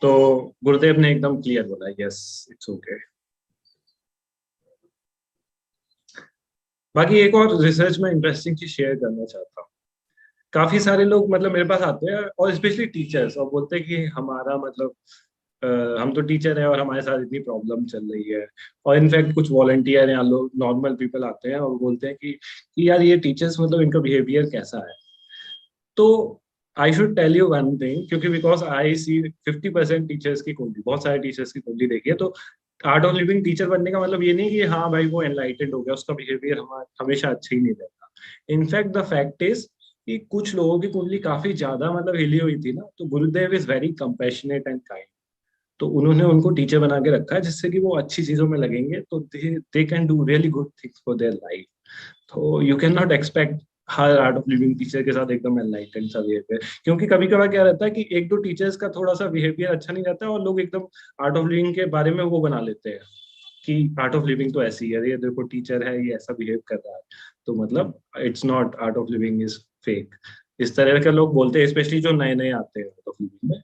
तो गुरुदेव ने एकदम क्लियर बोला, यस इट्स ओके। बाकी एक और रिसर्च में इंटरेस्टिंग चीज शेयर करना चाहता हूँ। काफी सारे लोग मतलब मेरे पास आते हैं, और स्पेशली टीचर्स, और बोलते हैं कि हमारा मतलब हम तो टीचर हैं और हमारे साथ इतनी प्रॉब्लम चल रही है। और इनफैक्ट कुछ वॉलंटियर या लोग नॉर्मल पीपल आते हैं और बोलते हैं कि यार ये टीचर्स मतलब इनका बिहेवियर कैसा है। तो I should tell you one thing, क्योंकि बिकॉज आई सी 50% टीचर्स की कुंडली, बहुत सारे टीचर्स की कुंडली देखी है। तो आर्ट ऑफ लिविंग टीचर बनने का मतलब ये नहीं कि हाँ भाई वो एनलाइटेड हो गया, उसका बिहेवियर हमेशा अच्छा ही नहीं रहता। इनफैक्ट द फैक्ट इज कि कुछ लोगों की कुंडली काफी ज्यादा मतलब हिली हुई थी ना, तो गुरुदेव is very compassionate and kind. तो उन्होंने उनको टीचर बना के रखा है, जिससे कि वो अच्छी चीजों में लगेंगे, तो they can do really good things for their life. तो यू कैन नॉट एक्सपेक्ट हर आर्ट ऑफ लिविंग टीचर के साथ एकदम एनलाइटेंड सा बिहेवियर, क्योंकि कभी कभार क्या रहता है कि एक दो टीचर्स का थोड़ा सा बिहेवियर अच्छा नहीं रहता है और लोग एकदम आर्ट ऑफ लिविंग के बारे में वो बना लेते हैं कि आर्ट ऑफ लिविंग तो ऐसी है, ये देखो टीचर है ये ऐसा बिहेव कर रहा है, तो मतलब it's not, art of living is fake, इस तरह के लोग बोलते हैं, स्पेशली जो नए नए आते हैं आर्ट ऑफ लिविंग में।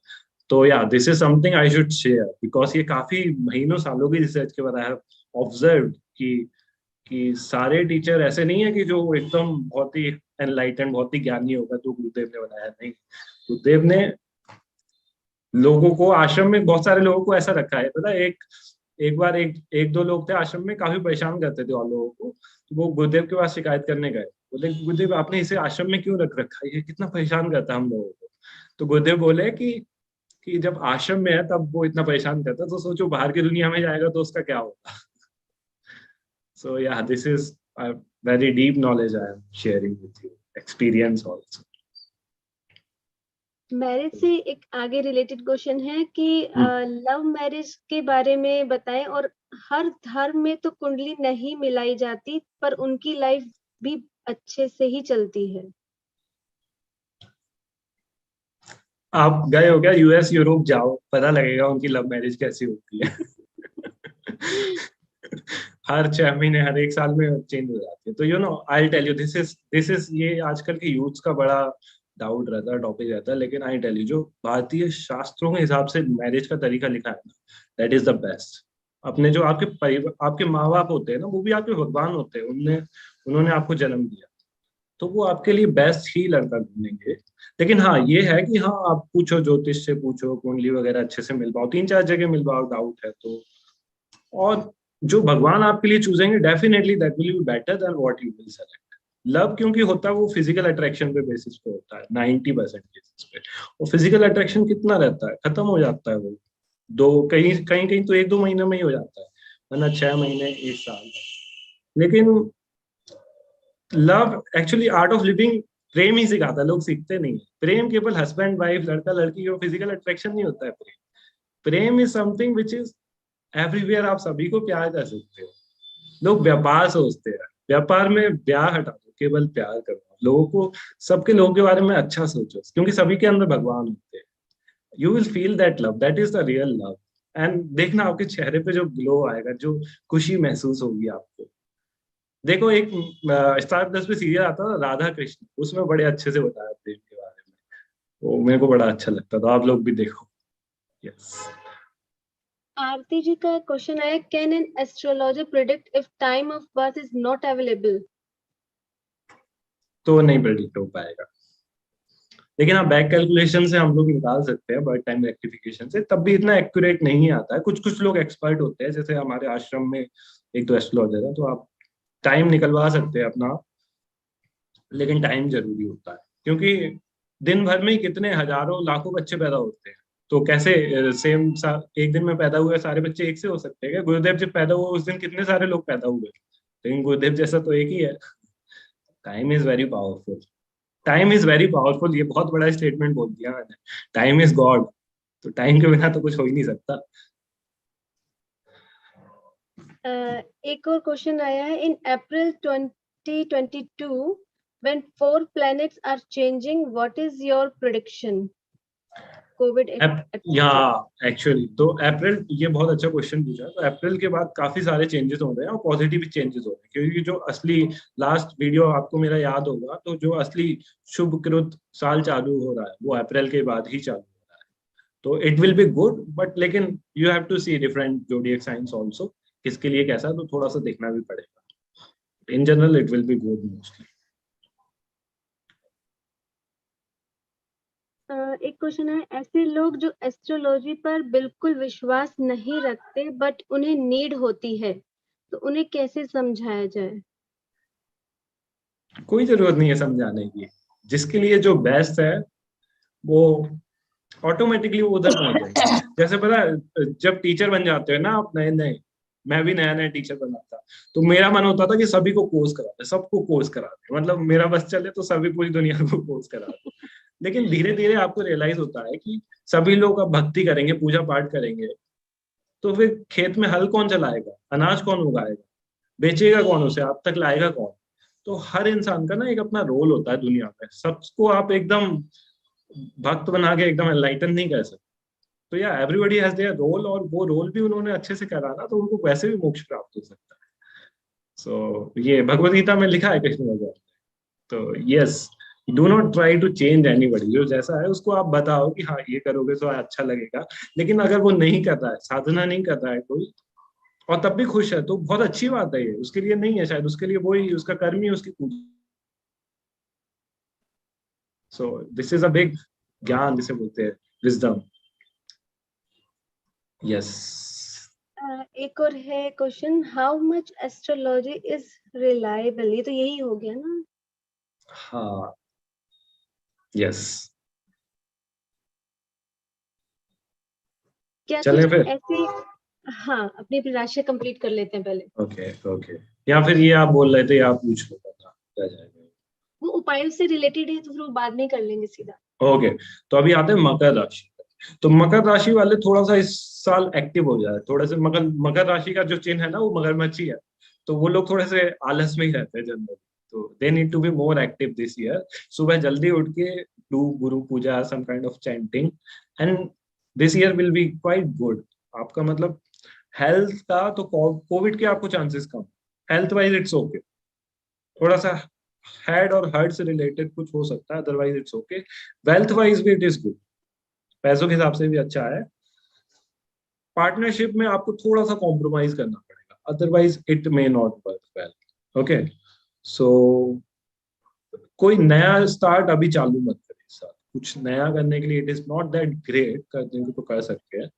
तो या this is something I should share, because ये काफी महीनों सालों की रिसर्च के बाद आई हैव ऑब्जर्व कि सारे टीचर ऐसे नहीं है कि जो एकदम बहुत ही एनलाइटेंड बहुत ही ज्ञानी होगा तो गुरुदेव ने बनाया, नहीं, गुरुदेव ने लोगों को, आश्रम में बहुत सारे लोगों को ऐसा रखा है, पता है, एक बार एक दो लोग थे आश्रम में, काफी परेशान करते थे और लोगों को, तो वो गुरुदेव के पास शिकायत करने गए, बोले गुरुदेव आपने इसे आश्रम में क्यों रख रखा है, ये कितना परेशान करता है हम लोगों को। तो गुरुदेव बोले कि जब आश्रम में है तब वो इतना परेशान करता है, तो सोचो बाहर की दुनिया में जाएगा तो उसका क्या होगा। सो या this is a very deep knowledge I am sharing with you, experience also. Marriage से एक आगे रिलेटेड क्वेश्चन है कि लव मैरिज के बारे में बताएं, और हर धर्म में तो कुंडली नहीं मिलाई जाती पर उनकी लाइफ भी अच्छे से ही चलती है। आप गए हो क्या यूएस यूरोप, जाओ पता लगेगा उनकी लव मैरिज कैसी होती है। हर 6 महीने हर एक साल में चेंज हो जाती है। तो you know I tell you this is ये आजकल के यूथ का बड़ा डाउट रहता है, टॉपिक रहता है, लेकिन आई टेल यू जो भारतीय शास्त्रों के हिसाब से मैरिज का तरीका लिखा है ना, दैट इज द बेस्ट। अपने जो आपके परिवार, आपके माँ बाप होते हैं ना, वो भी आपके भगवान होते हैं, उन्होंने आपको जन्म दिया, तो वो आपके लिए बेस्ट ही लड़का ढूंढेंगे। लेकिन हाँ ये है कि हाँ आप पूछो, ज्योतिष से पूछो, कुंडली वगैरह अच्छे से मिलवाओ, 3-4 जगह मिलवाओ, डाउट है तो, और जो भगवान आपके लिए चूजेंगे definitely that will be better than what you will select. Love क्योंकि होता है वो फिजिकल अट्रैक्शन पे बेसिस पे होता है 90% केसेस पे, और फिजिकल अट्रैक्शन कितना रहता है, खत्म हो जाता है वो, कहीं कहीं तो 1-2 महीने में ही हो जाता है, वरना 6 महीने 1 साल। लेकिन love actually Art of Living प्रेम ही सिखाता है, लोग सीखते नहीं है। प्रेम केवल हस्बैंड वाइफ, लड़का लड़की का फिजिकल अट्रैक्शन नहीं होता है। Prem is something which is everywhere, आप सभी को प्यार कर सकते हो। लोग व्यापार सोचते हैं, व्यापार में ब्याह हटा दो, केवल प्यार करो, लोगों को, सबके लोगों के बारे में अच्छा सोचो, क्योंकि सभी के अंदर भगवान होते हैं। You will feel that love, that is the real love. And देखना आपके चेहरे पे जो ग्लो आएगा, जो खुशी महसूस होगी आपको। देखो एक स्टार प्लस पे सीरियल आता था राधा कृष्ण, उसमें बड़े अच्छे से बताया प्रेम के बारे में, वो मेरे को बड़ा अच्छा लगता था, आप लोग भी देखो। यस। आरती जी का क्वेश्चन है, can an astrologer predict if time of birth is not available? तो नहीं प्रेडिक्ट हो पाएगा, लेकिन आप बैक कैलकुलेशन से हम लोग निकाल सकते हैं, बर्थ टाइम रेक्टिफिकेशन से, तब भी इतना एक्यूरेट नहीं आता है। कुछ कुछ लोग एक्सपर्ट होते हैं, जैसे हमारे आश्रम में एक दो एस्ट्रोलॉजर है, तो आप टाइम निकलवा सकते हैं अपना, लेकिन टाइम जरूरी होता है, क्योंकि दिन भर में कितने हजारों लाखों बच्चे पैदा होते हैं, तो कैसे सेम एक दिन में पैदा हुए सारे बच्चे एक से हो सकते हैं क्या? गुरुदेव जब पैदा हुए उस दिन कितने सारे लोग पैदा हुए, लेकिन गुरुदेव जैसा तो एक ही है। Time is very powerful, time is very powerful, ये बहुत बड़ा स्टेटमेंट बोल दिया मैंने। टाइम इज गॉड, तो टाइम के बिना तो कुछ हो ही नहीं सकता। एक और क्वेश्चन आया है, इन अप्रैल 2022 when 4 planets are changing, what is your prediction? Covid या एक्चुअली तो अप्रैल, ये बहुत अच्छा क्वेश्चन पूछा। तो अप्रैल के बाद काफी सारे चेंजेस हो रहे हैं और पॉजिटिव चेंजेस हो रहे हैं, क्योंकि जो असली लास्ट वीडियो आपको मेरा याद होगा, तो जो असली शुभकृत साल चालू हो रहा है वो अप्रैल के बाद ही चालू हो रहा है। तो it will be good, but लेकिन you have to see different zodiac science also, किसके लिए कैसा, तो थोड़ा सा देखना भी पड़ेगा। In general it will be good mostly. एक क्वेश्चन है, ऐसे लोग जो एस्ट्रोलॉजी पर बिल्कुल विश्वास नहीं रखते बट उन्हें नीड होती है, तो उन्हें कैसे समझाया जाए? कोई जरूरत नहीं है समझाने की, जिसके लिए जो बेस्ट है वो ऑटोमेटिकली वो उधर पहुंच जाएगा। जैसे पता है जब टीचर बन जाते हैं ना आप नए नए, मैं भी नया नया टीचर बना था, तो मेरा मन होता था कि सभी को कोर्स कराते, सबको कोर्स कराते, मतलब मेरा बस चले तो सभी पूरी दुनिया को कोर्स कराते। लेकिन धीरे धीरे आपको रियलाइज होता है कि सभी लोग अब भक्ति करेंगे, पूजा पाठ करेंगे, तो फिर खेत में हल कौन चलाएगा, अनाज कौन उगाएगा, बेचेगा कौन उसे, आप तक लाएगा कौन? तो हर इंसान का ना एक अपना रोल होता है दुनिया में, सबको आप एकदम भक्त बना के एकदम एनलाइटन नहीं कर सकते। तो या एवरीबॉडी हैज देयर रोल, और वो रोल भी उन्होंने अच्छे से करा ना, तो उनको वैसे भी मोक्ष प्राप्त हो सकता है। सो ये भगवत गीता में लिखा है कृष्ण भगवान ने। तो yes, do not try to change anybody, जो जैसा है उसको आप बताओ कि हाँ ये करोगे तो अच्छा लगेगा। लेकिन अगर वो नहीं कर रहा है, साधना नहीं कर रहा है कोई, और तब भी खुश है, तो बहुत अच्छी बात है। ये उसके लिए नहीं है शायद, उसके लिए वही उसका कर्म ही उसकी पूजा। So this is a big gyan, जिसे बोलते हैं विजडम। यस। एक और है question, how much astrology is reliable, ये तो यही हो गया ना। हाँ, यस। क्या चलें कुछ फिर। ऐसे, हाँ अपनी राशि कंप्लीट कर लेते हैं पहले। ओके ओके, या फिर ये आप बोल रहे थे, आप पूछ लो, पता रह जाएगा। वो उपायों से रिलेटेड है तो फिर वो बाद में कर लेंगे सीधा। ओके, तो अभी आते हैं मकर राशि। तो मकर राशि वाले थोड़ा सा इस साल एक्टिव हो जाए थोड़े से। मकर मकर राशि का जो चिन्ह है ना, वो मगरमच्छी है। तो वो लोग थोड़े से आलस में ही रहते हैं जनरली, तो they need to be more active this year. सुबह जल्दी उठ के do guru puja, some kind of chanting, and this year will be quite good. आपका मतलब हेल्थ का तो कोविड के आपको चांसेस कम, हेल्थ वाइज इट्स ओके। थोड़ा सा हेड और हार्ट से रिलेटेड कुछ हो सकता है, otherwise it's okay. Wealth wise भी इट इज गुड, पैसों के हिसाब से भी अच्छा है। पार्टनरशिप में आपको थोड़ा सा कॉम्प्रोमाइज करना पड़ेगा, otherwise it may not work well. Okay, so कोई नया स्टार्ट अभी चालू मत करें इस साल। कुछ नया करने के लिए it is not that great, कर देंगे तो कर सकते हैं।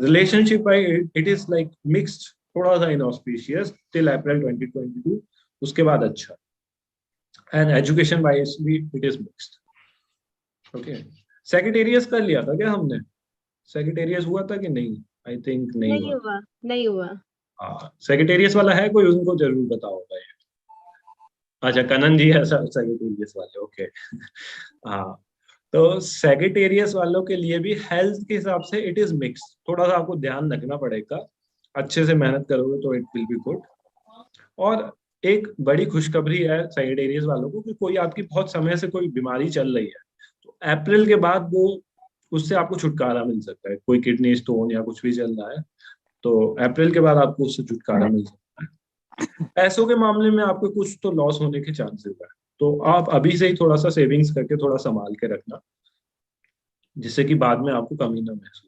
Relationship it is like mixed, थोड़ा सा इनऑस्पिशियस टिल अप्रैल 2022, उसके बाद अच्छा। एंड एजुकेशन वाइज भी इट इज मिक्स्ड। ओके, सेक्रेटेरियस कर लिया था क्या हमने? सेक्रेटेरियस हुआ था कि नहीं? आई थिंक नहीं नहीं हुआ। हुआ, नहीं हुआ। हाँ, सेक्रेटेरियस वाला है कोई, उनको जरूर बताओगा ये। अच्छा, कनन जी है सेक्रेटेरियस वाले, ओके। हाँ, तो सेक्रेटेरियस वालों के लिए भी हेल्थ के हिसाब से इट इज मिक्स, थोड़ा सा आपको ध्यान रखना पड़ेगा। अच्छे से मेहनत करोगे तो इट विल बी गुड। और एक बड़ी खुशखबरी है सेक्रेटेरियस वालों को कि कोई आपकी बहुत समय से कोई बीमारी चल रही है, तो अप्रैल के बाद वो उससे आपको छुटकारा मिल सकता है। कोई किडनी स्टोन या कुछ भी चल रहा है, तो अप्रैल के बाद आपको उससे छुटकारा मिल सकता है। पैसों के मामले में आपको कुछ तो लॉस होने के चांसेस है, तो आप अभी से ही थोड़ा सा सेविंग्स करके थोड़ा संभाल के रखना, जिससे कि बाद में आपको कमी ना महसूस।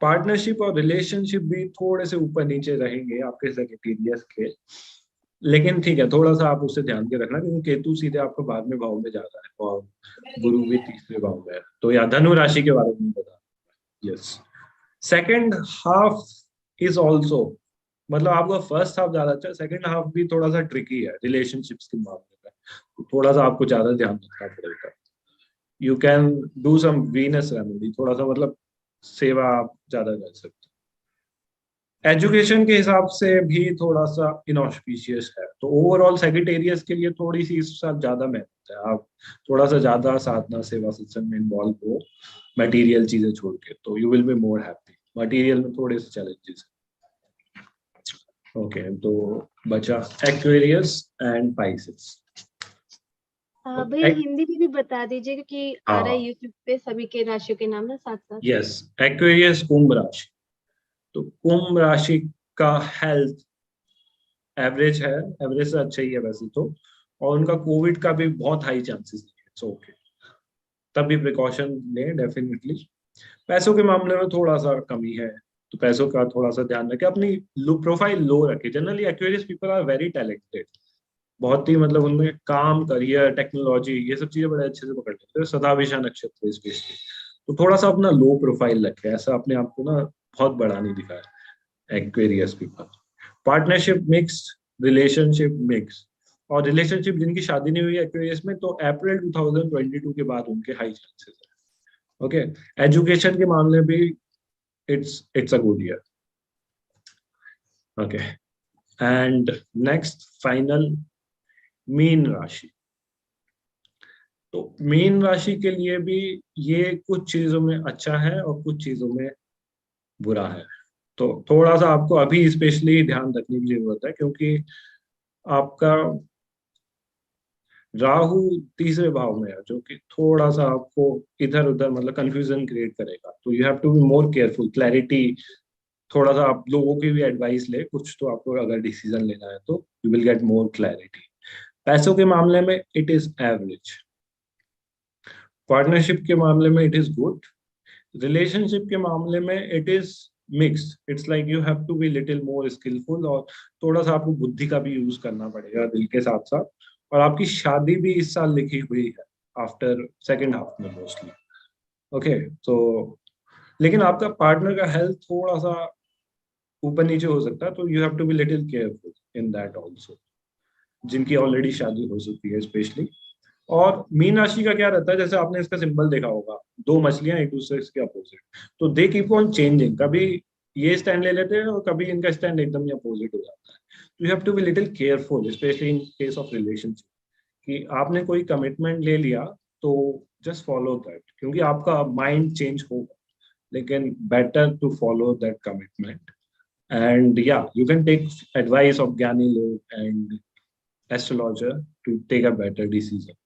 पार्टनरशिप और रिलेशनशिप भी थोड़े से ऊपर नीचे रहेंगे आपके सेक्रेटेरियस के, लेकिन ठीक है, थोड़ा सा आप उससे ध्यान के रखना, क्योंकि केतु सीधे आपको बाद में भाव में जा रहा है और गुरु भी तीसरे भाव में है। तो या धनु राशि के बारे में बता। Yes, second half is also, मतलब आपका फर्स्ट हाफ ज्यादा अच्छा है, सेकेंड हाफ भी थोड़ा सा ट्रिकी है रिलेशनशिप्स के मामले में, तो थोड़ा सा आपको ज्यादा ध्यान रखना पड़ेगा। You can do some Venus remedy, थोड़ा सा मतलब सेवा आप ज्यादा कर सकते हो। एजुकेशन के हिसाब से भी थोड़ा सा इनऑस्पिशियस है, तो ओवरऑल सेक्रेटेरियस के लिए थोड़ी सी इस साल ज्यादा मेहनत है। आप थोड़ा सा ज्यादा साधना सेवा सत्संग में इन्वॉल्व हो, मटेरियल चीजें छोड़ के, तो you will be more happy. Material में थोड़े से चैलेंजेस। ओके, तो बचा एक्वेरियस एंड पाइसेस। भैया हिंदी में भी बता दीजिए, क्योंकि आ रहा है हाँ, यूट्यूब पे सभी के राशियों के नाम ना साथ साथ। यस, एक्वेरियस कुंभ राशि। तो कुंभ राशि का हेल्थ एवरेज है, एवरेज से अच्छा ही है वैसे तो, और उनका कोविड का भी बहुत हाई चांसेस है, सो ओके, तब भी प्रिकॉशन लें डेफिनेटली। पैसों के मामले में थोड़ा सा कमी है, तो पैसों का थोड़ा सा ध्यान रखें, अपनी प्रोफाइल लो रखें। Generally Aquarius people are very talented, बहुत ही मतलब उनमें काम, करियर, टेक्नोलॉजी, ये सब चीजें बड़े अच्छे से पकड़ लेते हैं, सदाभिषा नक्षत्र स्पेशली। तो थोड़ा सा अपना लो प्रोफाइल रखें, ऐसा अपने आप को ना बहुत बड़ा नहीं दिखाया Aquarius people. Partnership mixed, relationship mix, और रिलेशनशिप जिनकी शादी नहीं हुई एक्वेरियस में, तो अप्रैल 2022 के बाद उनके हाई चांसेस है। ओके, एजुकेशन के मामले में भी it's a good year. Okay, and next final mean राशि। तो मीन राशि के लिए भी ये कुछ चीजों में अच्छा है और कुछ चीजों में बुरा है। तो थोड़ा सा आपको अभी स्पेशली ध्यान रखने की जरूरत है, क्योंकि आपका राहु तीसरे भाव में है, जो कि थोड़ा सा आपको इधर उधर मतलब कंफ्यूजन क्रिएट करेगा। तो you have to be more careful, clarity, थोड़ा सा आप लोगों की भी एडवाइस ले कुछ, तो आपको अगर डिसीजन लेना है तो you will get more clarity. पैसों के मामले में इट इज एवरेज, पार्टनरशिप के मामले में इट इज गुड, रिलेशनशिप के मामले में it is mixed. It's like you have to be little more skilful, और थोड़ा सा आपको बुद्धि का भी यूज करना पड़ेगा दिल के साथ साथ। और आपकी शादी भी इस साल लिखी हुई है आफ्टर सेकेंड हाफ में मोस्टली। ओके, तो लेकिन आपका पार्टनर का हेल्थ थोड़ा सा ऊपर नीचे हो सकता है, तो you have to be little careful in that also, जिनकी ऑलरेडी शादी हो चुकी है स्पेशली। और मीन राशि का क्या रहता है, जैसे आपने इसका सिंबल देखा होगा, दो मछलियां एक दूसरे के अपोजिट, तो दे कीप ऑन चेंजिंग, कभी ये स्टैंड ले लेते हैं और कभी इनका स्टैंड एकदम अपोजिट हो जाता है। तो you have to be little careful specially in case of relationship, कि आपने कोई कमिटमेंट ले लिया तो जस्ट फॉलो दैट, क्योंकि आपका माइंड चेंज होगा, लेकिन better to follow that commitment. And yeah, you can take advice of Gyani Lok and astrologer to take a better decision.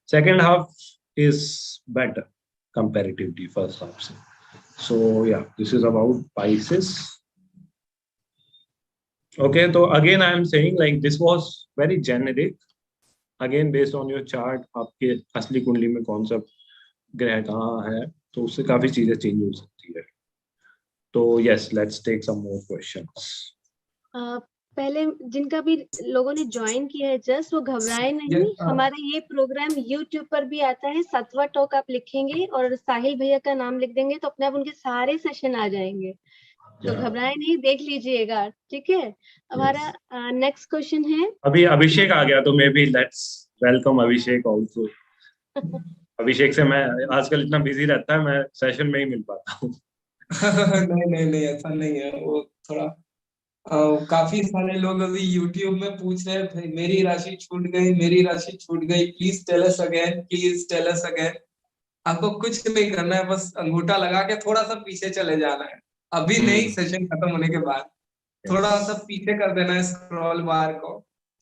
Second half is better comparatively first half. So yeah, this is about Pisces. Okay, so again I am saying like this was very generic. Again based on your chart, आपके असली कुंडली में कौन सा ग्रह कहाँ है, तो उससे काफी चीजें चेंज हो सकती है। तो yes, let's take some more questions. पहले जिनका भी लोगों ने ज्वाइन किया है जस्ट, वो घबराए नहीं। हमारा ये प्रोग्राम यूट्यूब पर भी आता है, 7वां टॉक आप लिखेंगे और साहिल भैया का नाम लिख देंगे तो अपने आप उनके सारे सेशन आ जाएंगे। तो घबराए नहीं, देख लीजिएगा, ठीक है। हमारा नेक्स्ट क्वेश्चन है, अभी अभिषेक आ गया, तो maybe let's welcome Abhishek also. Abhishek से मैं आजकल इतना बिजी रहता है, मैं सेशन में ही मिल पाता हूँ। नहीं ऐसा नहीं है, वो थोड़ा काफी सारे लोग अभी YouTube में पूछ रहे हैं, मेरी राशि छूट गई, मेरी राशि छूट गई, please tell us again, please tell us again. आपको कुछ नहीं करना है, बस अंगूठा लगा के थोड़ा सा पीछे चले जाना है। अभी नहीं, सेशन खत्म होने के बाद थोड़ा सा पीछे कर देना है स्क्रॉल बार को,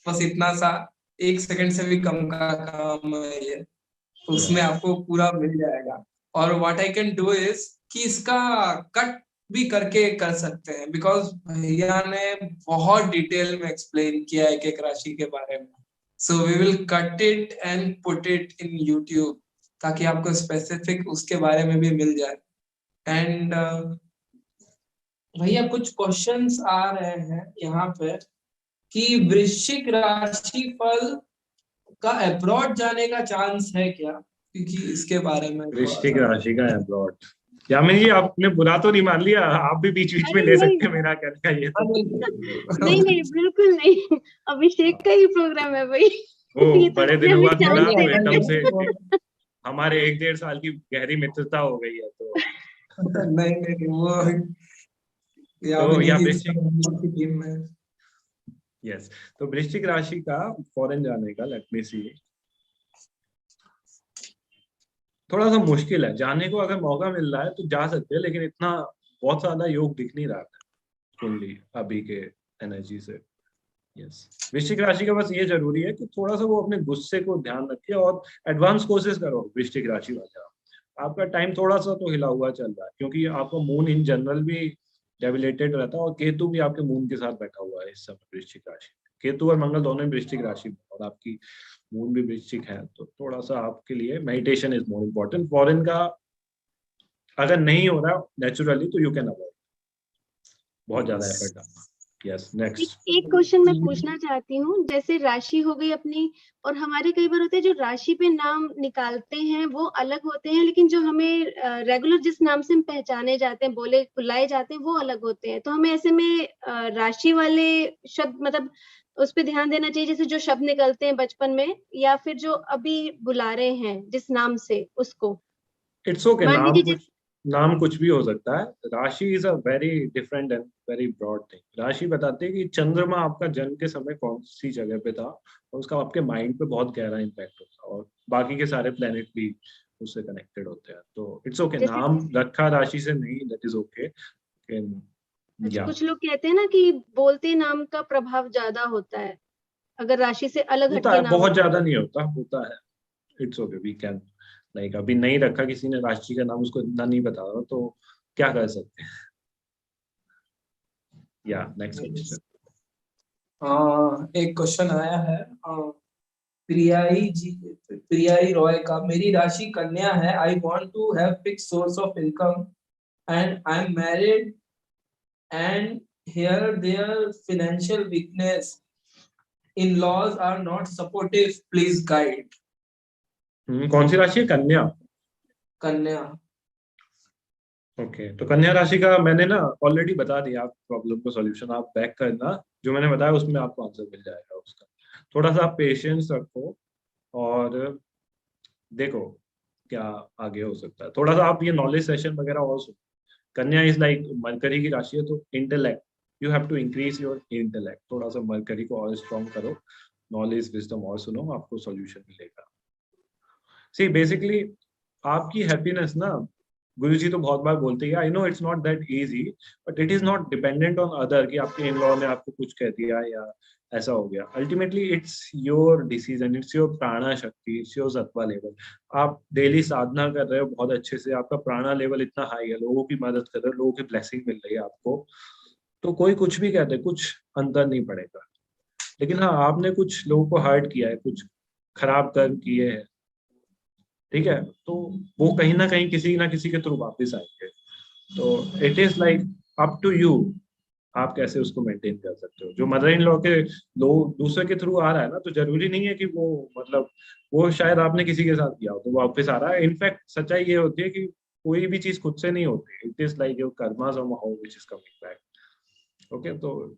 बस इतना सा, 1 सेकंड से भी कम का काम है ये, तो उसमें आपको पूरा मिल जाएगा। और what I can do is कि इसका कट भी करके कर सकते हैं, बिकॉज भैया ने बहुत डिटेल में एक्सप्लेन किया है एक एक राशि के बारे में। So we will cut it and put it in YouTube, ताकि आपको स्पेसिफिक उसके बारे में भी मिल जाए। एंड भैया कुछ क्वेश्चंस आ रहे हैं यहाँ पे कि वृश्चिक राशि फल का अब्रॉड जाने का चांस है क्या, क्योंकि इसके बारे में वृश्चिक राशि का अब्रॉड, यामिनी जी आपने बुरा तो नहीं मान लिया, आप भी बीच बीच में ले सकते हैं मेरा कहने का ये तो। नहीं बिल्कुल नहीं, अभिषेक का ही प्रोग्राम है भाई। वो बड़े दिनों बाद जुड़ा तो नहीं एकदम से हमारे 1-1.5 साल की गहरी मित्रता हो गई है, तो नहीं वो तो या वृश्चिक, टीम में। यस, तो वृश्चिक राशि का फॉरेन जाने का, लेट मी सी, थोड़ा सा मुश्किल है जाने को। अगर मौका मिल रहा है तो जा सकते हैं, लेकिन इतना बहुत ज्यादा योग दिख नहीं रहा है कुंडली अभी के एनर्जी से। यस, वृश्चिक राशि का बस ये जरूरी है कि थोड़ा सा वो अपने गुस्से को ध्यान रखे और एडवांस कोशिश करो। वृश्चिक राशि वाला आपका टाइम थोड़ा सा तो हिला हुआ चल रहा है, क्योंकि आपका मून इन जनरल भी डेबिलेटेड रहता है और केतु भी आपके मून के साथ बैठा हुआ है इस समय वृश्चिक राशि। केतु और मंगल दोनों वृश्चिक राशि में, और आपकी मून भी वृश्चिक है, तो थोड़ा सा आपके लिए meditation is more important. Foreign का अगर नहीं हो रहा नेचुरली तो यू कैन अवॉइड, बहुत ज्यादा एफर्ट डालना। यस, नेक्स्ट एक क्वेश्चन मैं पूछना चाहती हूँ, जैसे राशि हो गई अपनी, और हमारे कई बार होते हैं जो राशि पे नाम निकालते हैं वो अलग होते हैं, लेकिन जो हमें रेगुलर जिस नाम से हम पहचाने जाते हैं, बोले बुलाए जाते हैं, वो अलग होते हैं। तो हमें ऐसे में राशि वाले शब्द मतलब उस पर ध्यान देना चाहिए, जैसे जो शब्द निकलते हैं बचपन में, या फिर जो अभी बुला रहे हैं जिस नाम से उसको। इट्स ओके, मान नाम कुछ भी हो सकता है। Rashi is a very different and very broad thing. राशि बताती है कि चंद्रमा आपका जन्म के समय कौन सी जगह पे था, और उसका आपके माइंड पे बहुत गहरा इम्पैक्ट होता है, और बाकी के सारे प्लेनेट भी उससे कनेक्टेड होते हैं। तो इट्स ओके, नाम रखा राशि से नहीं, दैट इज ओके। अच्छा, या कुछ लोग कहते हैं ना कि बोलते नाम का प्रभाव ज्यादा होता है अगर राशि से अलग होता हटके है, नाम बहुत रखा ज्यादा जाए। नहीं होता, होता है। It's okay, we can, like अभी नहीं रखा किसी ने राशि का नाम, उसको इतना नहीं बता रहा, तो क्या कर सकते हैं। या नेक्स्ट क्वेश्चन। एक क्वेश्चन आया है प्रियाई रॉय का। मेरी राशि कन्या है। I want to have fix source of income and I am married and here there financial weakness, in laws are not supportive, please guide. कौन सी राशि है? कन्या। कन्या। ओके, तो कन्या राशि का मैंने ना ऑलरेडी बता दिया, आप प्रॉब्लम को सॉल्यूशन आप बैक करना, जो मैंने बताया उसमें आपको आंसर मिल जाएगा उसका। थोड़ा सा आप पेशेंस रखो और देखो क्या आगे हो सकता है। थोड़ा सा आप ये नॉलेज सेशन वगैरह और सुनो। कन्या इज लाइक मरकरी की राशि है, तो intellect, you have to increase your intellect. थोड़ा सा मरकरी को और स्ट्रॉन्ग करो, नॉलेज विजडम और सुनो, आपको सॉल्यूशन मिलेगा। सी बेसिकली आपकी हैप्पीनेस ना, गुरुजी तो बहुत बार बोलते हैं, I know it's not that easy, but it is not dependent on other, कि आपके इन लॉ ने आपको कुछ कह दिया या ऐसा हो गया। Ultimately it's your decision, it's your प्राणा शक्ति, इट्स योर सत्वा लेवल। आप डेली साधना कर रहे हो बहुत अच्छे से, आपका प्राणा लेवल इतना हाई है, लोगों की मदद कर रहे हो, लोगों की ब्लेसिंग मिल रही है आपको, तो कोई कुछ भी कहते, कुछ अंतर नहीं पड़ेगा। लेकिन हाँ, आपने कुछ लोगों को हर्ट किया है, कुछ खराब कर्म किए हैं, ठीक है, तो वो कहीं ना किसी के थ्रू वापस आएंगे। तो it is like up to you, आप कैसे उसको मेंटेन कर सकते हो। जो मदर इन लॉ के लोग दूसरे के थ्रू आ रहा है ना, तो जरूरी नहीं है कि वो मतलब वो शायद आपने किसी के साथ किया हो तो वापस आ रहा है। इनफैक्ट सच्चाई ये होती है कि कोई भी चीज खुद से नहीं होती, it is like your Karma somehow which is coming back. Okay, तो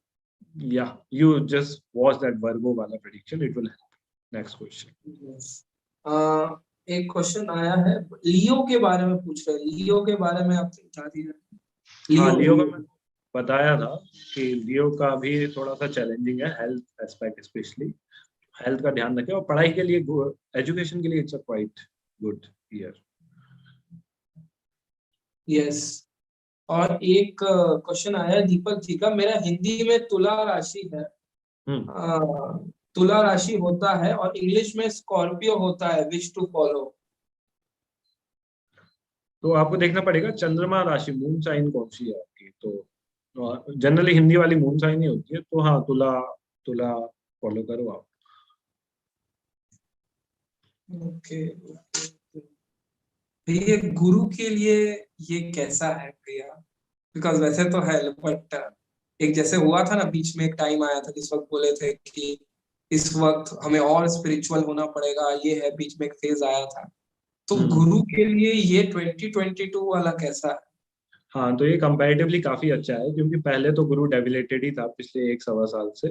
या यू जस्ट वॉच दैट वर्गो वाला prediction, it will help. Next question. एक क्वेश्चन आया है, लियो के बारे में पूछ रहे हैं। लियो के बारे में आप बता दीजिए। हाँ, लियो का लियो। मैंने बताया था कि लियो का भी थोड़ा सा चैलेंजिंग है, हेल्थ एस्पेक्ट स्पेशली। हेल्थ का ध्यान रखें, और पढ़ाई के लिए, एजुकेशन के लिए it's a quite good year. Yes. और एक क्वेश्चन आया है दीपक जी का। मेरा हिंदी में तुला राशि है, तुला राशि होता है, और इंग्लिश में स्कॉर्पियो होता है, विश टू फॉलो। तो आपको देखना पड़ेगा चंद्रमा राशि, मून साइन कौन सी है आपकी। तो जनरली हिंदी वाली मून साइन ही होती है, तो हाँ, तुला, तुला फॉलो करो आप। ओके। भैया गुरु के लिए ये कैसा है भैया? बिकॉज वैसे तो है, बट एक जैसे हुआ था ना बीच में, एक टाइम आया था जिस वक्त बोले थे कि इस वक्त हमें और स्पिरिचुअल होना पड़ेगा, ये है, बीच में एक फेज आया था। तो गुरु के लिए ये 2022 वाला कैसा है? हाँ, तो ये कंपैरेटिवली काफी अच्छा है, क्योंकि पहले तो गुरु डेबिलेटेड ही था पिछले 1 सवा साल से